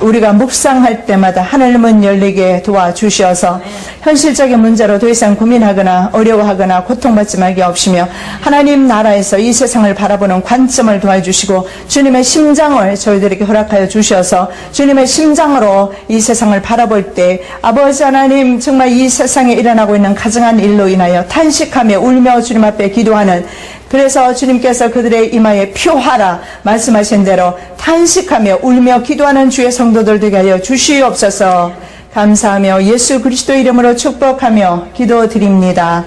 우리가 묵상할 때마다 하늘문 열리게 도와주셔서 현실적인 문제로 더 이상 고민하거나 어려워하거나 고통받지 말게 없으며 하나님 나라에서 이 세상을 바라보는 관점을 도와주시고 주님의 심장을 저희들에게 허락하여 주셔서 주님의 심장으로 이 세상을 바라볼 때 아버지 하나님 정말 이 세상에 일어나고 있는 가증한 일로 인하여 탄식하며 울며 주님 앞에 기도하는 그래서 주님께서 그들의 이마에 표하라 말씀하신 대로 탄식하며 울며 기도하는 주의 성도들 되게 하여 주시옵소서. 감사하며 예수 그리스도 이름으로 축복하며 기도드립니다.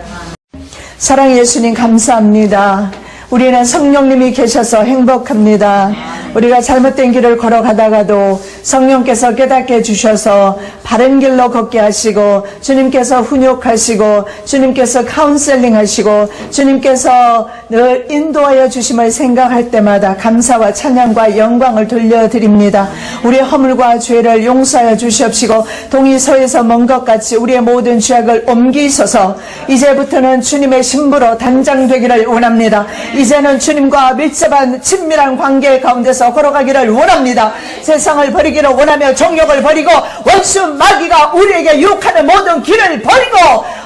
사랑의 예수님 감사합니다. 우리는 성령님이 계셔서 행복합니다. 우리가 잘못된 길을 걸어가다가도 성령께서 깨닫게 해주셔서 바른 길로 걷게 하시고 주님께서 훈육하시고 주님께서 카운셀링 하시고 주님께서 늘 인도하여 주심을 생각할 때마다 감사와 찬양과 영광을 돌려드립니다. 우리의 허물과 죄를 용서하여 주시옵시고 동이 서에서 먼 것 같이 우리의 모든 죄악을 옮기소서. 이제부터는 주님의 신부로 단장되기를 원합니다. 이제는 주님과 밀접한 친밀한 관계 가운데서 걸어가기를 원합니다. 세상을 버리기를 원하며 정욕을 버리고 원수 마귀가 우리에게 유혹하는 모든 길을 버리고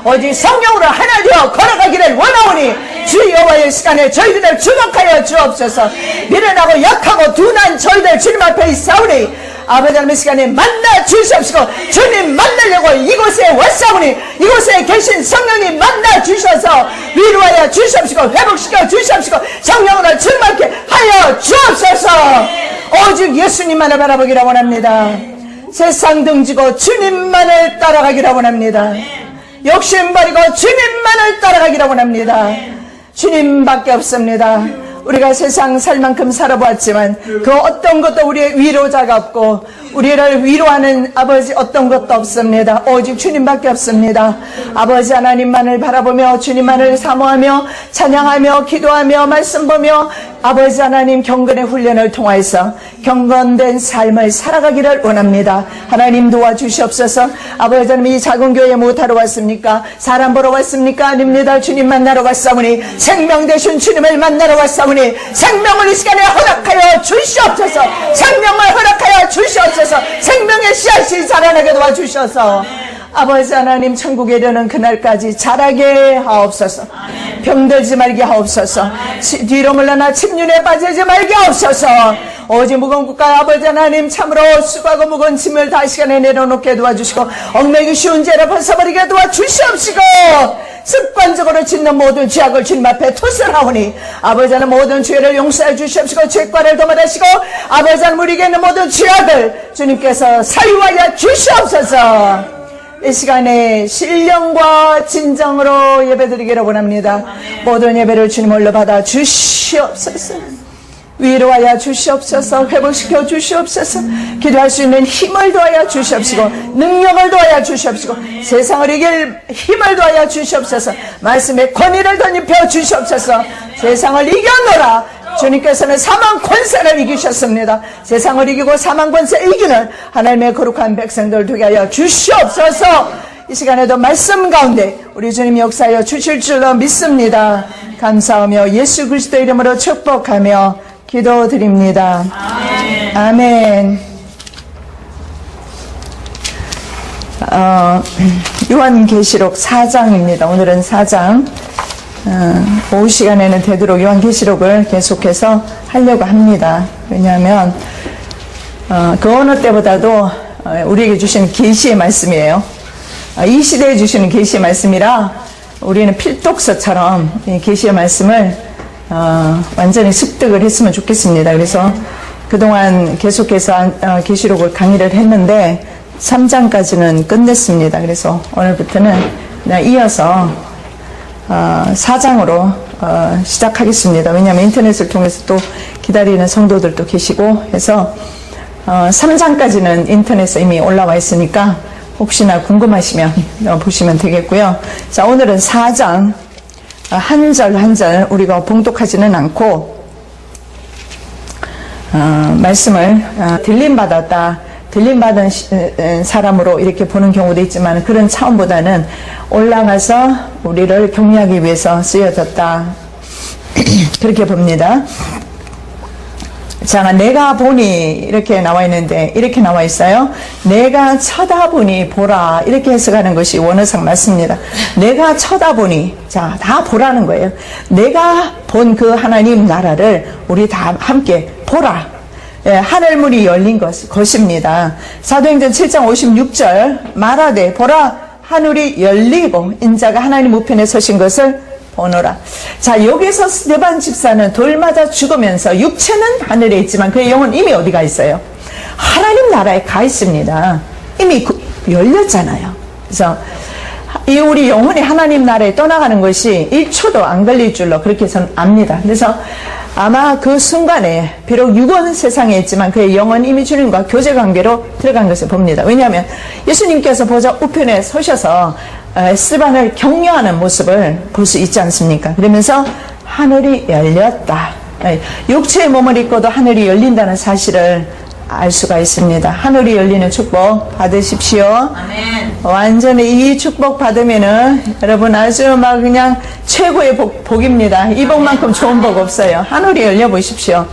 오직 성령으로 하나 되어 걸어가기를 원하오니 주 여호와의 시간에 저희들을 주목하여 주옵소서. 미련하고 약하고 둔한 저희들 주님 앞에 있사오니 아버지 하나님의 시간에 만나 주시옵시고 주님 만나려고 이곳에 왔사오니 이곳에 계신 성령님 만나 주셔서 위로하여 주시옵시고 회복시켜 주시옵시고 성령으로 충만케 하여 주옵소서. 오직 예수님만을 바라보기를 원합니다. 세상 등지고 주님만을 따라가기를 원합니다. 욕심 버리고 주님만을 따라가기를 원합니다. 주님밖에 없습니다. 우리가 세상 살 만큼 살아보았지만 그 어떤 것도 우리의 위로자가 없고 우리를 위로하는 아버지 어떤 것도 없습니다. 오직 주님밖에 없습니다. 아버지 하나님만을 바라보며 주님만을 사모하며 찬양하며 기도하며 말씀 보며 아버지 하나님 경건의 훈련을 통해서 경건된 삶을 살아가기를 원합니다. 하나님 도와주시옵소서. 아버지 하나님 이 작은 교회 못하러 왔습니까? 사람 보러 왔습니까? 아닙니다. 주님 만나러 왔사오니 생명 되신 주님을 만나러 왔사오니 생명을 이 시간에 허락하여 주시옵소서. 생명을 허락하여 주시옵소서. 생명의 씨앗이 자라나게 도와주셔서 아버지 하나님 천국에 이르는 그날까지 자라게 하옵소서. 병들지 말게 하옵소서. 뒤로 물러나 침륜에 빠지지 말게 하옵소서. 오직 무거운 국가 아버지 하나님 참으로 수고하고 무거운 짐을 다 시간에 내려놓게 도와주시고 얽매기 쉬운 죄를 벗어버리게 도와주시옵시고 습관적으로 짓는 모든 죄악을 주님 앞에 투설하오니 아버지 하나님 모든 죄를 용서해 주시옵시고 죄과를 도말하시고 아버지 하나님 우리에게 있는 모든 죄악을 주님께서 사유하여 주시옵소서. 이 시간에 신령과 진정으로 예배드리기를 원합니다. 모든 예배를 주님 홀로 받아 주시옵소서. 위로하여 주시옵소서. 회복시켜 주시옵소서. 기도할 수 있는 힘을 더하여 주시옵시고 능력을 더하여 주시옵시고 세상을 이길 힘을 더하여 주시옵소서. 말씀의 권위를 덧입혀 주시옵소서. 세상을 이겨노라. 주님께서는 사망 권세를 이기셨습니다. 세상을 이기고 사망 권세 이기는 하나님의 거룩한 백성들 되게 하여 주시옵소서. 이 시간에도 말씀 가운데 우리 주님 역사하여 주실 줄로 믿습니다. 감사하며 예수 그리스도 이름으로 축복하며 기도드립니다. 아멘. 요한계시록 4장입니다. 오늘은 4장. 오후 시간에는 되도록 요한계시록을 계속해서 하려고 합니다. 왜냐하면 그 어느 때보다도 우리에게 주신 계시의 말씀이에요. 이 시대에 주시는 계시의 말씀이라 우리는 필독서처럼 이 계시의 말씀을 완전히 습득을 했으면 좋겠습니다. 그래서 그동안 계속해서 계시록을 강의를 했는데 3장까지는 끝냈습니다. 그래서 오늘부터는 그냥 이어서 4장으로 시작하겠습니다. 왜냐하면 인터넷을 통해서 또 기다리는 성도들도 계시고 해서 3장까지는 인터넷에 이미 올라와 있으니까 혹시나 궁금하시면 보시면 되겠고요. 자, 오늘은 4장 한 절 한 절 우리가 봉독하지는 않고 말씀을 들림받았다, 들림받은 사람으로 이렇게 보는 경우도 있지만 그런 차원보다는 올라가서 우리를 격려하기 위해서 쓰여졌다 그렇게 봅니다. 자, 내가 보니 이렇게 나와 있는데 이렇게 나와 있어요. 내가 쳐다보니 보라 이렇게 해석하는 것이 원어상 맞습니다. 내가 쳐다보니 자, 다 보라는 거예요. 내가 본 그 하나님 나라를 우리 다 함께 보라. 예, 하늘문이 열린 것입니다. 사도행전 7장 56절 말하되 보라 하늘이 열리고 인자가 하나님 우편에 서신 것을 보노라. 자, 여기서 스데반 집사는 돌 맞아 죽으면서 육체는 하늘에 있지만 그의 영은 이미 어디가 있어요? 하나님 나라에 가 있습니다. 이미 열렸잖아요. 그래서 이 우리 영혼이 하나님 나라에 떠나가는 것이 1초도 안 걸릴 줄로 그렇게 저는 압니다. 그래서 아마 그 순간에 비록 육은 세상에 있지만 그의 영은 이미 주님과 교제 관계로 들어간 것을 봅니다. 왜냐하면 예수님께서 보좌 우편에 서셔서 스데반을 격려하는 모습을 볼 수 있지 않습니까? 그러면서 하늘이 열렸다. 육체의 몸을 입고도 하늘이 열린다는 사실을 알 수가 있습니다. 하늘이 열리는 축복 받으십시오. 아멘. 완전히 이 축복 받으면은 여러분 아주 막 그냥 최고의 복입니다. 이 복만큼 좋은 복 없어요. 하늘이 열려 보십시오.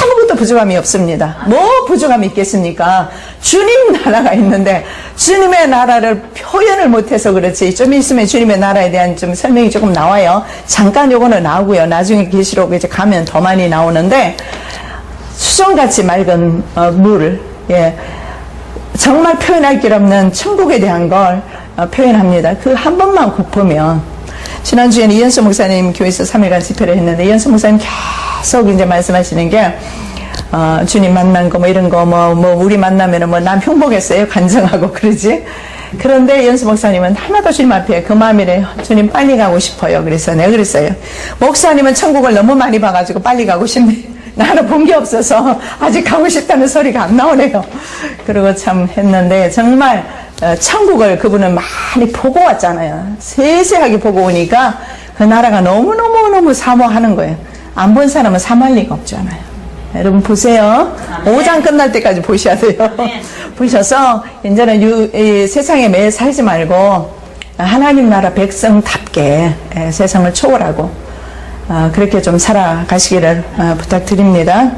아무것도 부족함이 없습니다. 뭐 부족함이 있겠습니까? 주님 나라가 있는데 주님의 나라를 표현을 못해서 그렇지 좀 있으면 주님의 나라에 대한 좀 설명이 조금 나와요. 잠깐 요거는 나오고요. 나중에 계시록 이제 가면 더 많이 나오는데 수정같이 맑은 물, 예, 정말 표현할 길 없는 천국에 대한 걸 표현합니다. 그 한 번만 보면 지난주에는 이현수 목사님 교회에서 3일간 집회를 했는데 이현수 목사님 계속 이제 말씀하시는 게 주님 만난 거 뭐 이런 거 뭐 우리 만나면은 뭐 남 흉보겠어요 간증하고 그러지. 그런데 이현수 목사님은 하나도 주님 앞에 그 마음이래. 주님 빨리 가고 싶어요. 그래서 내가 그랬어요. 목사님은 천국을 너무 많이 봐가지고 빨리 가고 싶네. 나는 본 게 없어서 아직 가고 싶다는 소리가 안 나오네요. 그러고 참 했는데 정말 천국을 그분은 많이 보고 왔잖아요. 세세하게 보고 오니까 그 나라가 너무너무 사모하는 거예요. 안 본 사람은 사모할 리가 없잖아요. 여러분 보세요. 5장 끝날 때까지 보셔야 돼요. 보셔서 이제는 이 세상에 매일 살지 말고 하나님 나라 백성답게 세상을 초월하고 그렇게 좀 살아가시기를 부탁드립니다.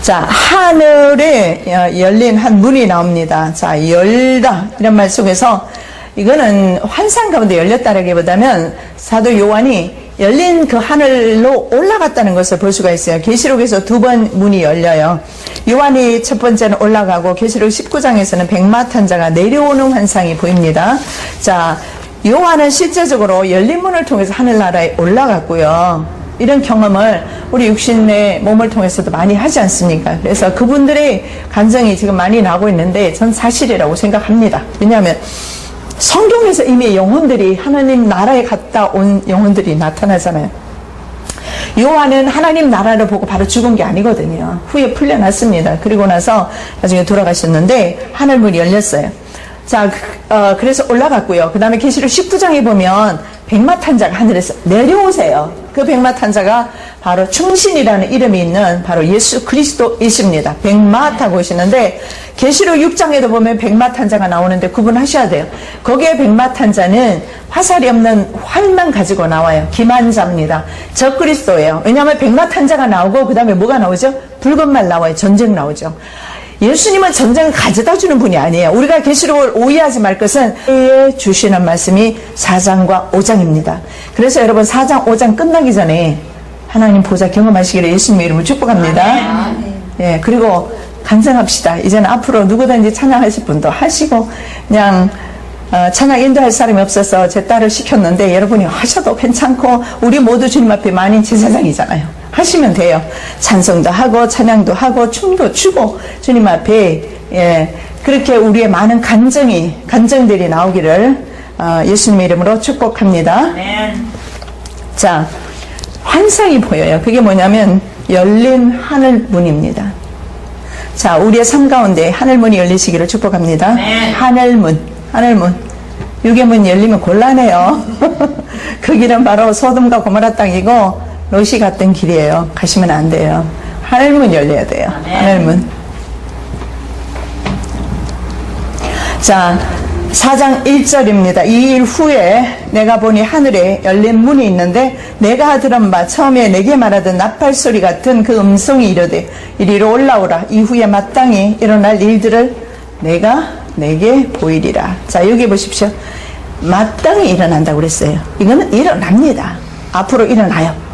자, 하늘에 열린 한 문이 나옵니다. 자, 열다 이런 말 속에서 이거는 환상 가운데 열렸다라기보다는 사도 요한이 열린 그 하늘로 올라갔다는 것을 볼 수가 있어요. 계시록에서 2번 문이 열려요. 요한이 첫 번째는 올라가고 계시록 19장에서는 백마탄자가 내려오는 환상이 보입니다. 자, 요한은 실제적으로 열린 문을 통해서 하늘나라에 올라갔고요. 이런 경험을 우리 육신의 몸을 통해서도 많이 하지 않습니까? 그래서 그분들의 감정이 지금 많이 나오고 있는데 전 사실이라고 생각합니다. 왜냐하면 성경에서 이미 영혼들이 하나님 나라에 갔다 온 영혼들이 나타나잖아요. 요한은 하나님 나라를 보고 바로 죽은 게 아니거든요. 후에 풀려났습니다. 그리고 나서 나중에 돌아가셨는데 하늘문이 열렸어요. 자, 그래서 올라갔고요. 그 다음에 계시록 19장에 보면 백마탄자가 하늘에서 내려오세요. 그 백마탄자가 바로 충신이라는 이름이 있는 바로 예수 그리스도이십니다. 백마 타고 오시는데 계시록 6장에도 보면 백마탄자가 나오는데 구분하셔야 돼요. 거기에 백마탄자는 화살이 없는 활만 가지고 나와요. 기만자입니다. 저 그리스도예요. 왜냐하면 백마탄자가 나오고 그 다음에 뭐가 나오죠? 붉은 말 나와요. 전쟁 나오죠. 예수님은 전쟁을 가져다 주는 분이 아니에요. 우리가 계시록을 오해하지 말 것은 해 주시는 말씀이 4장과 5장입니다. 그래서 여러분 4장, 5장 끝나기 전에 하나님 보좌 경험하시기를 예수님의 이름으로 축복합니다. 예, 그리고 간증합시다. 이제는 앞으로 누구든지 찬양하실 분도 하시고 그냥 찬양 인도할 사람이 없어서 제 딸을 시켰는데 여러분이 하셔도 괜찮고 우리 모두 주님 앞에 만인 제사장이잖아요. 하시면 돼요. 찬송도 하고 찬양도 하고 춤도 추고 주님 앞에 그렇게 우리의 많은 간증들이 나오기를 예수님의 이름으로 축복합니다. 자, 환상이 보여요. 그게 뭐냐면 열린 하늘문입니다. 자, 우리의 삶 가운데 하늘문이 열리시기를 축복합니다. 하늘문. 유괴문 열리면 곤란해요. 그 길은 바로 소돔과 고모라 땅이고 롯이 갔던 길이에요. 가시면 안 돼요. 하늘문 열려야 돼요. 하늘문. 자, 4장 1절입니다. 이 일 후에 내가 보니 하늘에 열린 문이 있는데 내가 들은 바 처음에 내게 말하던 나팔소리 같은 그 음성이 이르되 이리로 올라오라. 이후에 마땅히 일어날 일들을 내가 내게 보이리라. 자, 여기 보십시오. 마땅히 일어난다고 그랬어요. 이거는 일어납니다. 앞으로 일어나요.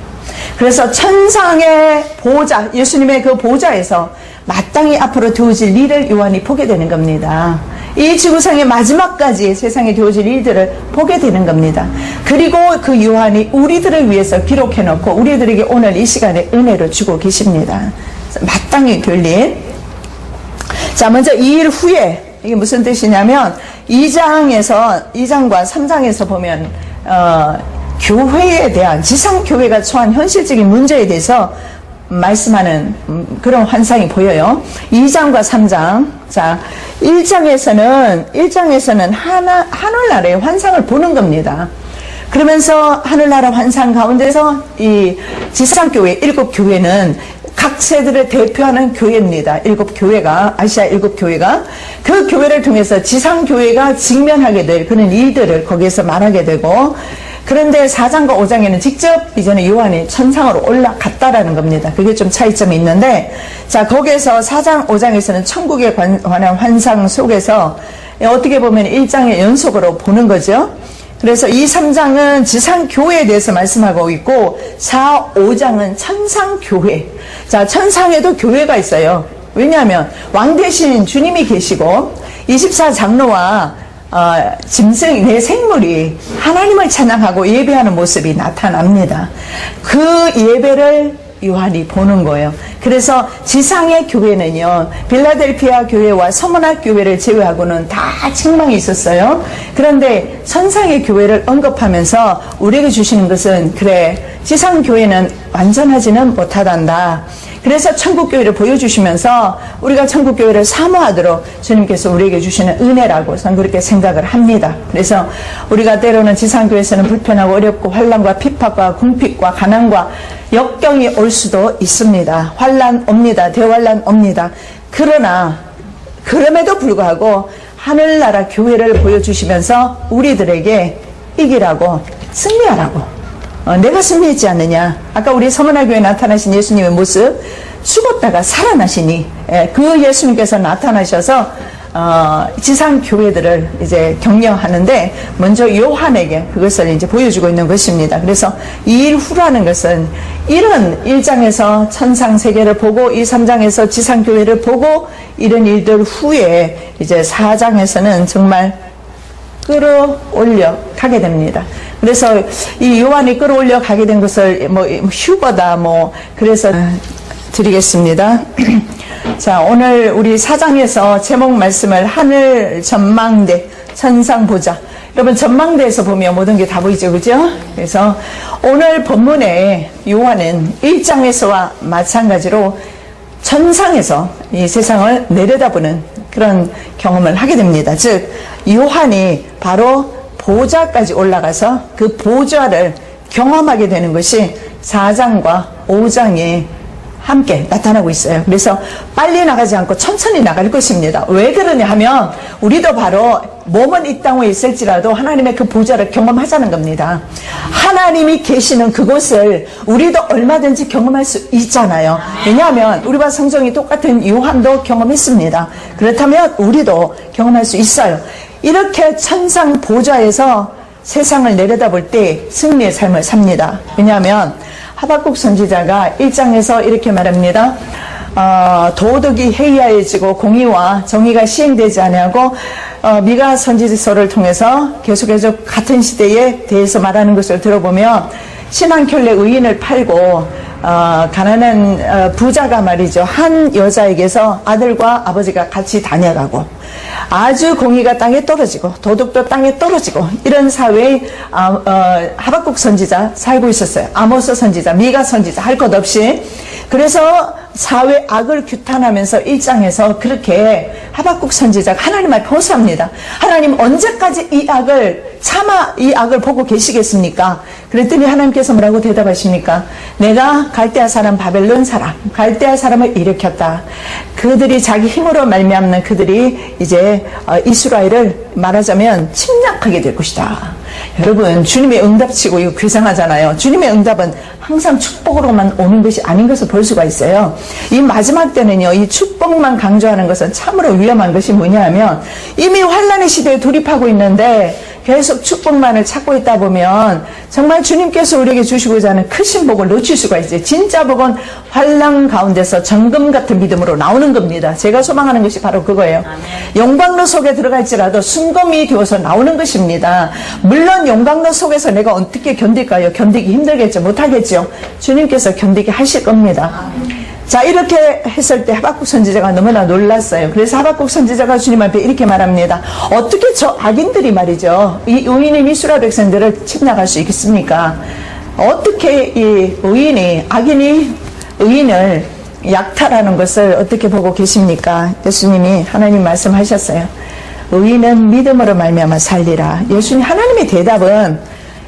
그래서 천상의 보좌, 예수님의 그 보좌에서 마땅히 앞으로 되어질 일을 요한이 보게 되는 겁니다. 이 지구상의 마지막까지 세상에 되어질 일들을 보게 되는 겁니다. 그리고 그 요한이 우리들을 위해서 기록해놓고 우리들에게 오늘 이 시간에 은혜를 주고 계십니다. 마땅히 될 일. 자, 먼저 이 일 후에 이게 무슨 뜻이냐면 2장과 3장에서 보면 교회에 대한 지상교회가 처한 현실적인 문제에 대해서 말씀하는 그런 환상이 보여요. 2장과 3장. 자, 1장에서는 하늘나라의 환상을 보는 겁니다. 그러면서 하늘나라 환상 가운데서 이 지상교회 7교회는 각 세대를 대표하는 교회입니다. 7교회가, 아시아 7교회가 그 교회를 통해서 지상교회가 직면하게 될 그런 일들을 거기에서 말하게 되고, 그런데 4장과 5장에는 직접 이전에 요한이 천상으로 올라갔다라는 겁니다. 그게 좀 차이점이 있는데, 자, 거기에서 4장, 5장에서는 천국에 관한 환상 속에서 어떻게 보면 1장의 연속으로 보는 거죠. 그래서 2, 3장은 지상교회에 대해서 말씀하고 있고 4, 5장은 천상교회. 자, 천상에도 교회가 있어요. 왜냐하면 왕 대신 주님이 계시고 24장로와 짐승 내 생물이 하나님을 찬양하고 예배하는 모습이 나타납니다. 그 예배를 요한이 보는 거예요. 그래서 지상의 교회는요, 빌라델피아 교회와 서문학 교회를 제외하고는 다 책망이 있었어요. 그런데 천상의 교회를 언급하면서 우리에게 주시는 것은, 그래, 지상 교회는 완전하지는 못하단다. 그래서 천국교회를 보여주시면서 우리가 천국교회를 사모하도록 주님께서 우리에게 주시는 은혜라고 저는 그렇게 생각을 합니다. 그래서 우리가 때로는 지상교회에서는 불편하고 어렵고 환난과 핍박과 궁핍과 가난과 역경이 올 수도 있습니다. 환난 옵니다. 대환난 옵니다. 그러나 그럼에도 불구하고 하늘나라 교회를 보여주시면서 우리들에게 이기라고, 승리하라고, 내가 승리했지 않느냐. 아까 우리 서문화교회에 나타나신 예수님의 모습, 죽었다가 살아나시니 그 예수님께서 나타나셔서 지상 교회들을 이제 격려하는데 먼저 요한에게 그것을 이제 보여주고 있는 것입니다. 그래서 이 일 후라는 것은 이런 1장에서 천상 세계를 보고 2, 3장에서 지상 교회를 보고 이런 일들 후에 이제 4장에서는 정말 끌어올려 가게 됩니다. 그래서 이 요한이 끌어올려 가게 된 것을 뭐 휴거다 그래서 드리겠습니다. 자, 오늘 우리 4장에서 제목 말씀을 하늘 전망대 천상 보자. 여러분 전망대에서 보면 모든 게 다 보이죠, 그죠? 그래서 오늘 본문에 요한은 1장에서와 마찬가지로 천상에서 이 세상을 내려다보는 그런 경험을 하게 됩니다. 즉 요한이 바로 보좌까지 올라가서 그 보좌를 경험하게 되는 것이 4장과 5장에 함께 나타나고 있어요. 그래서 빨리 나가지 않고 천천히 나갈 것입니다. 왜 그러냐 하면 우리도 바로 몸은 이 땅에 있을지라도 하나님의 그 보좌를 경험하자는 겁니다. 하나님이 계시는 그곳을 우리도 얼마든지 경험할 수 있잖아요. 왜냐하면 우리와 성정이 똑같은 요한도 경험했습니다. 그렇다면 우리도 경험할 수 있어요. 이렇게 천상 보좌에서 세상을 내려다볼 때 승리의 삶을 삽니다. 왜냐하면 하박국 선지자가 1장에서 이렇게 말합니다. 도덕이 해이하여지고 공의와 정의가 시행되지 아니하고 미가 선지서를 통해서 계속해서 같은 시대에 대해서 말하는 것을 들어보면 신한켤레 의인을 팔고 가난한 부자가 말이죠. 한 여자에게서 아들과 아버지가 같이 다녀가고 아주 공의가 땅에 떨어지고 도덕도 땅에 떨어지고 이런 사회에 하박국 선지자 살고 있었어요. 아모스 선지자, 미가 선지자 할 것 없이. 그래서 사회 악을 규탄하면서 1장에서 그렇게 하박국 선지자가 하나님 앞에 호소합니다. 하나님 언제까지 이 악을 차마 이 악을 보고 계시겠습니까? 그랬더니 하나님께서 뭐라고 대답하십니까? 내가 갈대아 사람 바벨론 사람 갈대아 사람을 일으켰다. 그들이 자기 힘으로 말미암는 그들이 이제 이스라엘을 말하자면 침략하게 될 것이다. 여러분 주님의 응답치고 이거 괴상하잖아요. 주님의 응답은 항상 축복으로만 오는 것이 아닌 것을 볼 수가 있어요. 이 마지막 때는요, 이 축복만 강조하는 것은 참으로 위험한 것이 뭐냐 하면 이미 환난의 시대에 돌입하고 있는데 계속 축복만을 찾고 있다 보면 정말 주님께서 우리에게 주시고자 하는 크신 복을 놓칠 수가 있어요. 진짜 복은 환난 가운데서 정금 같은 믿음으로 나오는 겁니다. 제가 소망하는 것이 바로 그거예요. 용광로 속에 들어갈지라도 순금이 되어서 나오는 것입니다. 물론 용광로 속에서 내가 어떻게 견딜까요? 견디기 힘들겠죠. 못하겠죠. 주님께서 견디게 하실 겁니다. 자, 이렇게 했을 때 하박국 선지자가 너무나 놀랐어요. 그래서 하박국 선지자가 주님 앞에 이렇게 말합니다. 어떻게 저 악인들이 말이죠, 이 의인인 이스라엘 백성들을 침략할 수 있겠습니까? 어떻게 이 의인이, 악인이 의인을 약탈하는 것을 어떻게 보고 계십니까? 예수님이 하나님 말씀하셨어요. 의인은 믿음으로 말미암아 살리라. 예수님 하나님의 대답은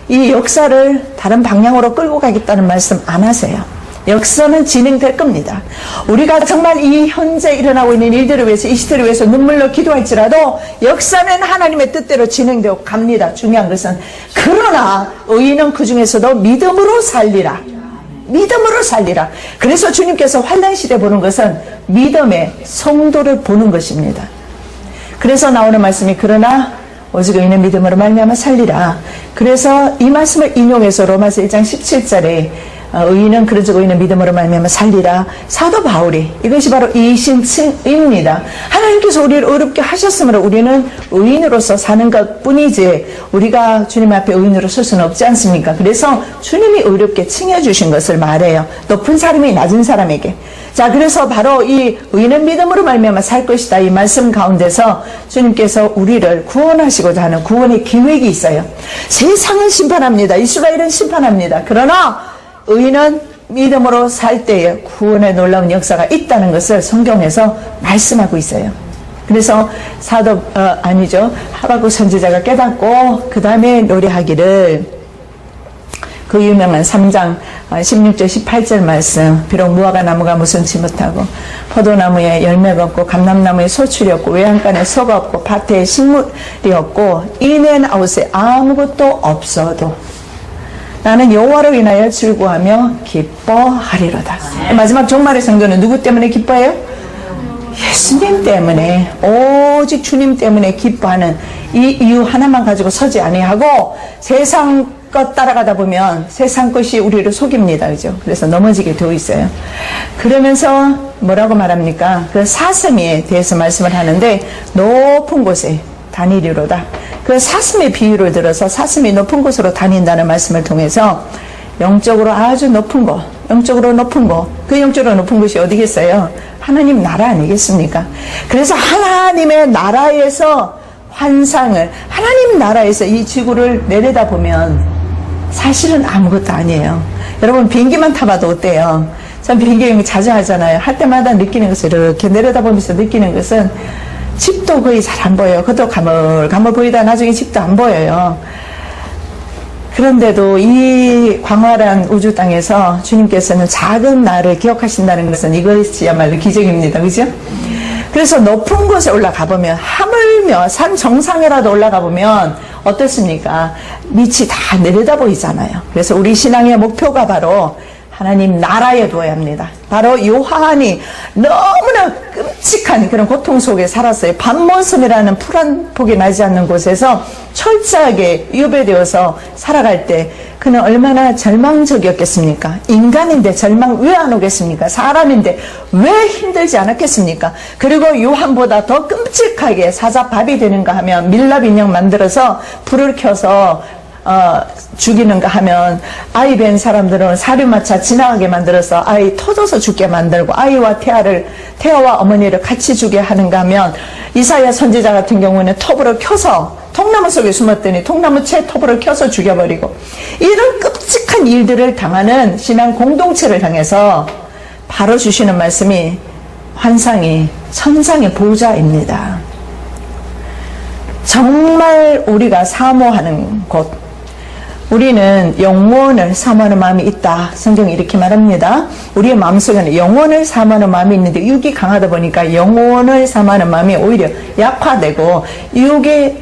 이 역사를 다른 방향으로 끌고 가겠다는 말씀 안 하세요. 역사는 진행될 겁니다. 우리가 정말 이 현재 일어나고 있는 일들을 위해서, 이 시대를 위해서 눈물로 기도할지라도 역사는 하나님의 뜻대로 진행되어 갑니다. 중요한 것은 그러나 의인은 그 중에서도 믿음으로 살리라. 믿음으로 살리라. 그래서 주님께서 환난 시대 보는 것은 믿음의 성도를 보는 것입니다. 그래서 나오는 말씀이 그러나 오직 의인은 믿음으로 말미암아 살리라. 그래서 이 말씀을 인용해서 로마서 1장 17절에 의인은 그러즉 의인은 믿음으로 말미암아 살리라. 사도 바울이 이것이 바로 이신칭입니다. 하나님께서 우리를 의롭게 하셨으므로 우리는 의인으로서 사는 것뿐이지 우리가 주님 앞에 의인으로 설 수는 없지 않습니까? 그래서 주님이 의롭게 칭해주신 것을 말해요. 높은 사람이 낮은 사람에게. 자, 그래서 바로 이 의인은 믿음으로 말미암아 살 것이다. 이 말씀 가운데서 주님께서 우리를 구원하시고자 하는 구원의 계획이 있어요. 세상은 심판합니다. 이스라엘은 심판합니다. 그러나 의인은 믿음으로 살 때에 구원의 놀라운 역사가 있다는 것을 성경에서 말씀하고 있어요. 그래서 하박국 선지자가 깨닫고 그 다음에 노래하기를, 그 유명한 3장 16절 18절 말씀, 비록 무화과 나무가 무성치 못하고 포도나무에 열매가 없고 감람나무에 소출이 없고 외양간에 소가 없고 밭에 식물이 없고 인앤아웃에 아무것도 없어도 나는 여호와로 인하여 즐거워하며 기뻐하리로다. 마지막 종말의 성도는 누구 때문에 기뻐해요? 예수님 때문에, 오직 주님 때문에 기뻐하는 이 이유 하나만 가지고 서지 아니하고 세상 것 따라가다 보면 세상 것이 우리를 속입니다. 그죠? 그래서 넘어지게 되어 있어요. 그러면서 뭐라고 말합니까? 그 사슴에 대해서 말씀을 하는데 높은 곳에 다니리로다. 그 사슴의 비유를 들어서 사슴이 높은 곳으로 다닌다는 말씀을 통해서 영적으로 아주 높은 곳, 영적으로 높은 곳, 그 영적으로 높은 곳이 어디겠어요? 하나님 나라 아니겠습니까? 그래서 하나님의 나라에서 환상을, 하나님 나라에서 이 지구를 내려다보면 사실은 아무것도 아니에요. 여러분 비행기만 타봐도 어때요? 전 비행기 여행 자주 하잖아요. 할 때마다 느끼는 것을 이렇게 내려다보면서 느끼는 것은 집도 거의 잘 안 보여요. 그것도 가물가물 보이다 나중에 집도 안 보여요. 그런데도 이 광활한 우주 땅에서 주님께서는 작은 나를 기억하신다는 것은 이것이야말로 기적입니다. 그죠? 그래서 높은 곳에 올라가 보면, 하물며 산 정상에라도 올라가 보면 어떻습니까? 밑이 다 내려다 보이잖아요. 그래서 우리 신앙의 목표가 바로 하나님 나라에 두어야 합니다. 바로 요한이 너무나 끔찍한 그런 고통 속에 살았어요. 반모섬이라는 풀 한 폭이 나지 않는 곳에서 철저하게 유배되어서 살아갈 때 그는 얼마나 절망적이었겠습니까? 인간인데 절망 왜 안 오겠습니까? 사람인데 왜 힘들지 않았겠습니까? 그리고 요한보다 더 끔찍하게 사자밥이 되는가 하면 밀랍 인형 만들어서 불을 켜서 죽이는가 하면 아이 뵌 사람들은 사료마차 지나가게 만들어서 아이 터져서 죽게 만들고 아이와 태아와 어머니를 같이 죽게 하는가 하면 이사야 선지자 같은 경우는 톱으로 켜서 통나무 속에 숨었더니 통나무채 톱으로 켜서 죽여버리고 이런 끔찍한 일들을 당하는 신앙 공동체를 향해서 바로 주시는 말씀이 환상이 천상의 보좌입니다. 정말 우리가 사모하는 곳, 우리는 영원을 사모하는 마음이 있다. 성경이 이렇게 말합니다. 우리의 마음속에는 영원을 사모하는 마음이 있는데 육이 강하다 보니까 영원을 사모하는 마음이 오히려 약화되고 육에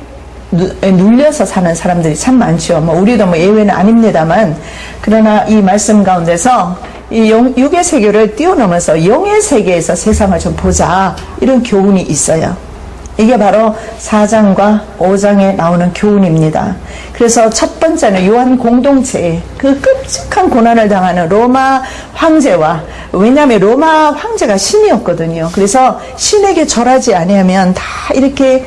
눌려서 사는 사람들이 참 많죠. 우리도 예외는 아닙니다만, 그러나 이 말씀 가운데서 이 육의 세계를 뛰어넘어서 영의 세계에서 세상을 좀 보자, 이런 교훈이 있어요. 이게 바로 4장과 5장에 나오는 교훈입니다. 그래서 첫 번째는 요한 공동체의 그 끔찍한 고난을 당하는 로마 황제와, 왜냐하면 로마 황제가 신이었거든요. 그래서 신에게 절하지 아니하면 다 이렇게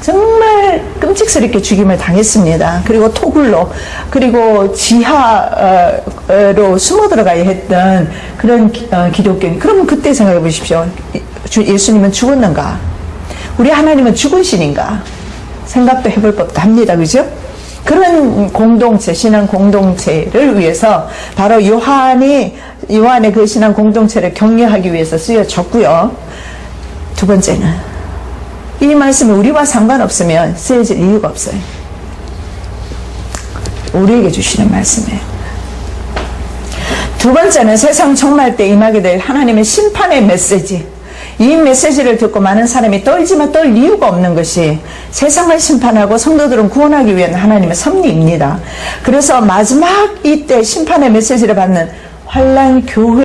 정말 끔찍스럽게 죽임을 당했습니다. 그리고 토굴로, 그리고 지하로 숨어 들어가야 했던 그런 기독교인. 그러면 그때 생각해 보십시오. 예수님은 죽었는가? 우리 하나님은 죽은 신인가? 생각도 해볼 법도 합니다. 그죠? 그런 공동체, 신앙 공동체를 위해서 바로 요한의 그 신앙 공동체를 격려하기 위해서 쓰여졌고요. 두 번째는 이 말씀이 우리와 상관없으면 쓰여질 이유가 없어요. 우리에게 주시는 말씀이에요. 두 번째는 세상 종말 때 임하게 될 하나님의 심판의 메시지. 이 메시지를 듣고 많은 사람이 떨지만 떨 이유가 없는 것이 세상을 심판하고 성도들은 구원하기 위한 하나님의 섭리입니다. 그래서 마지막 이때 심판의 메시지를 받는 환난 교회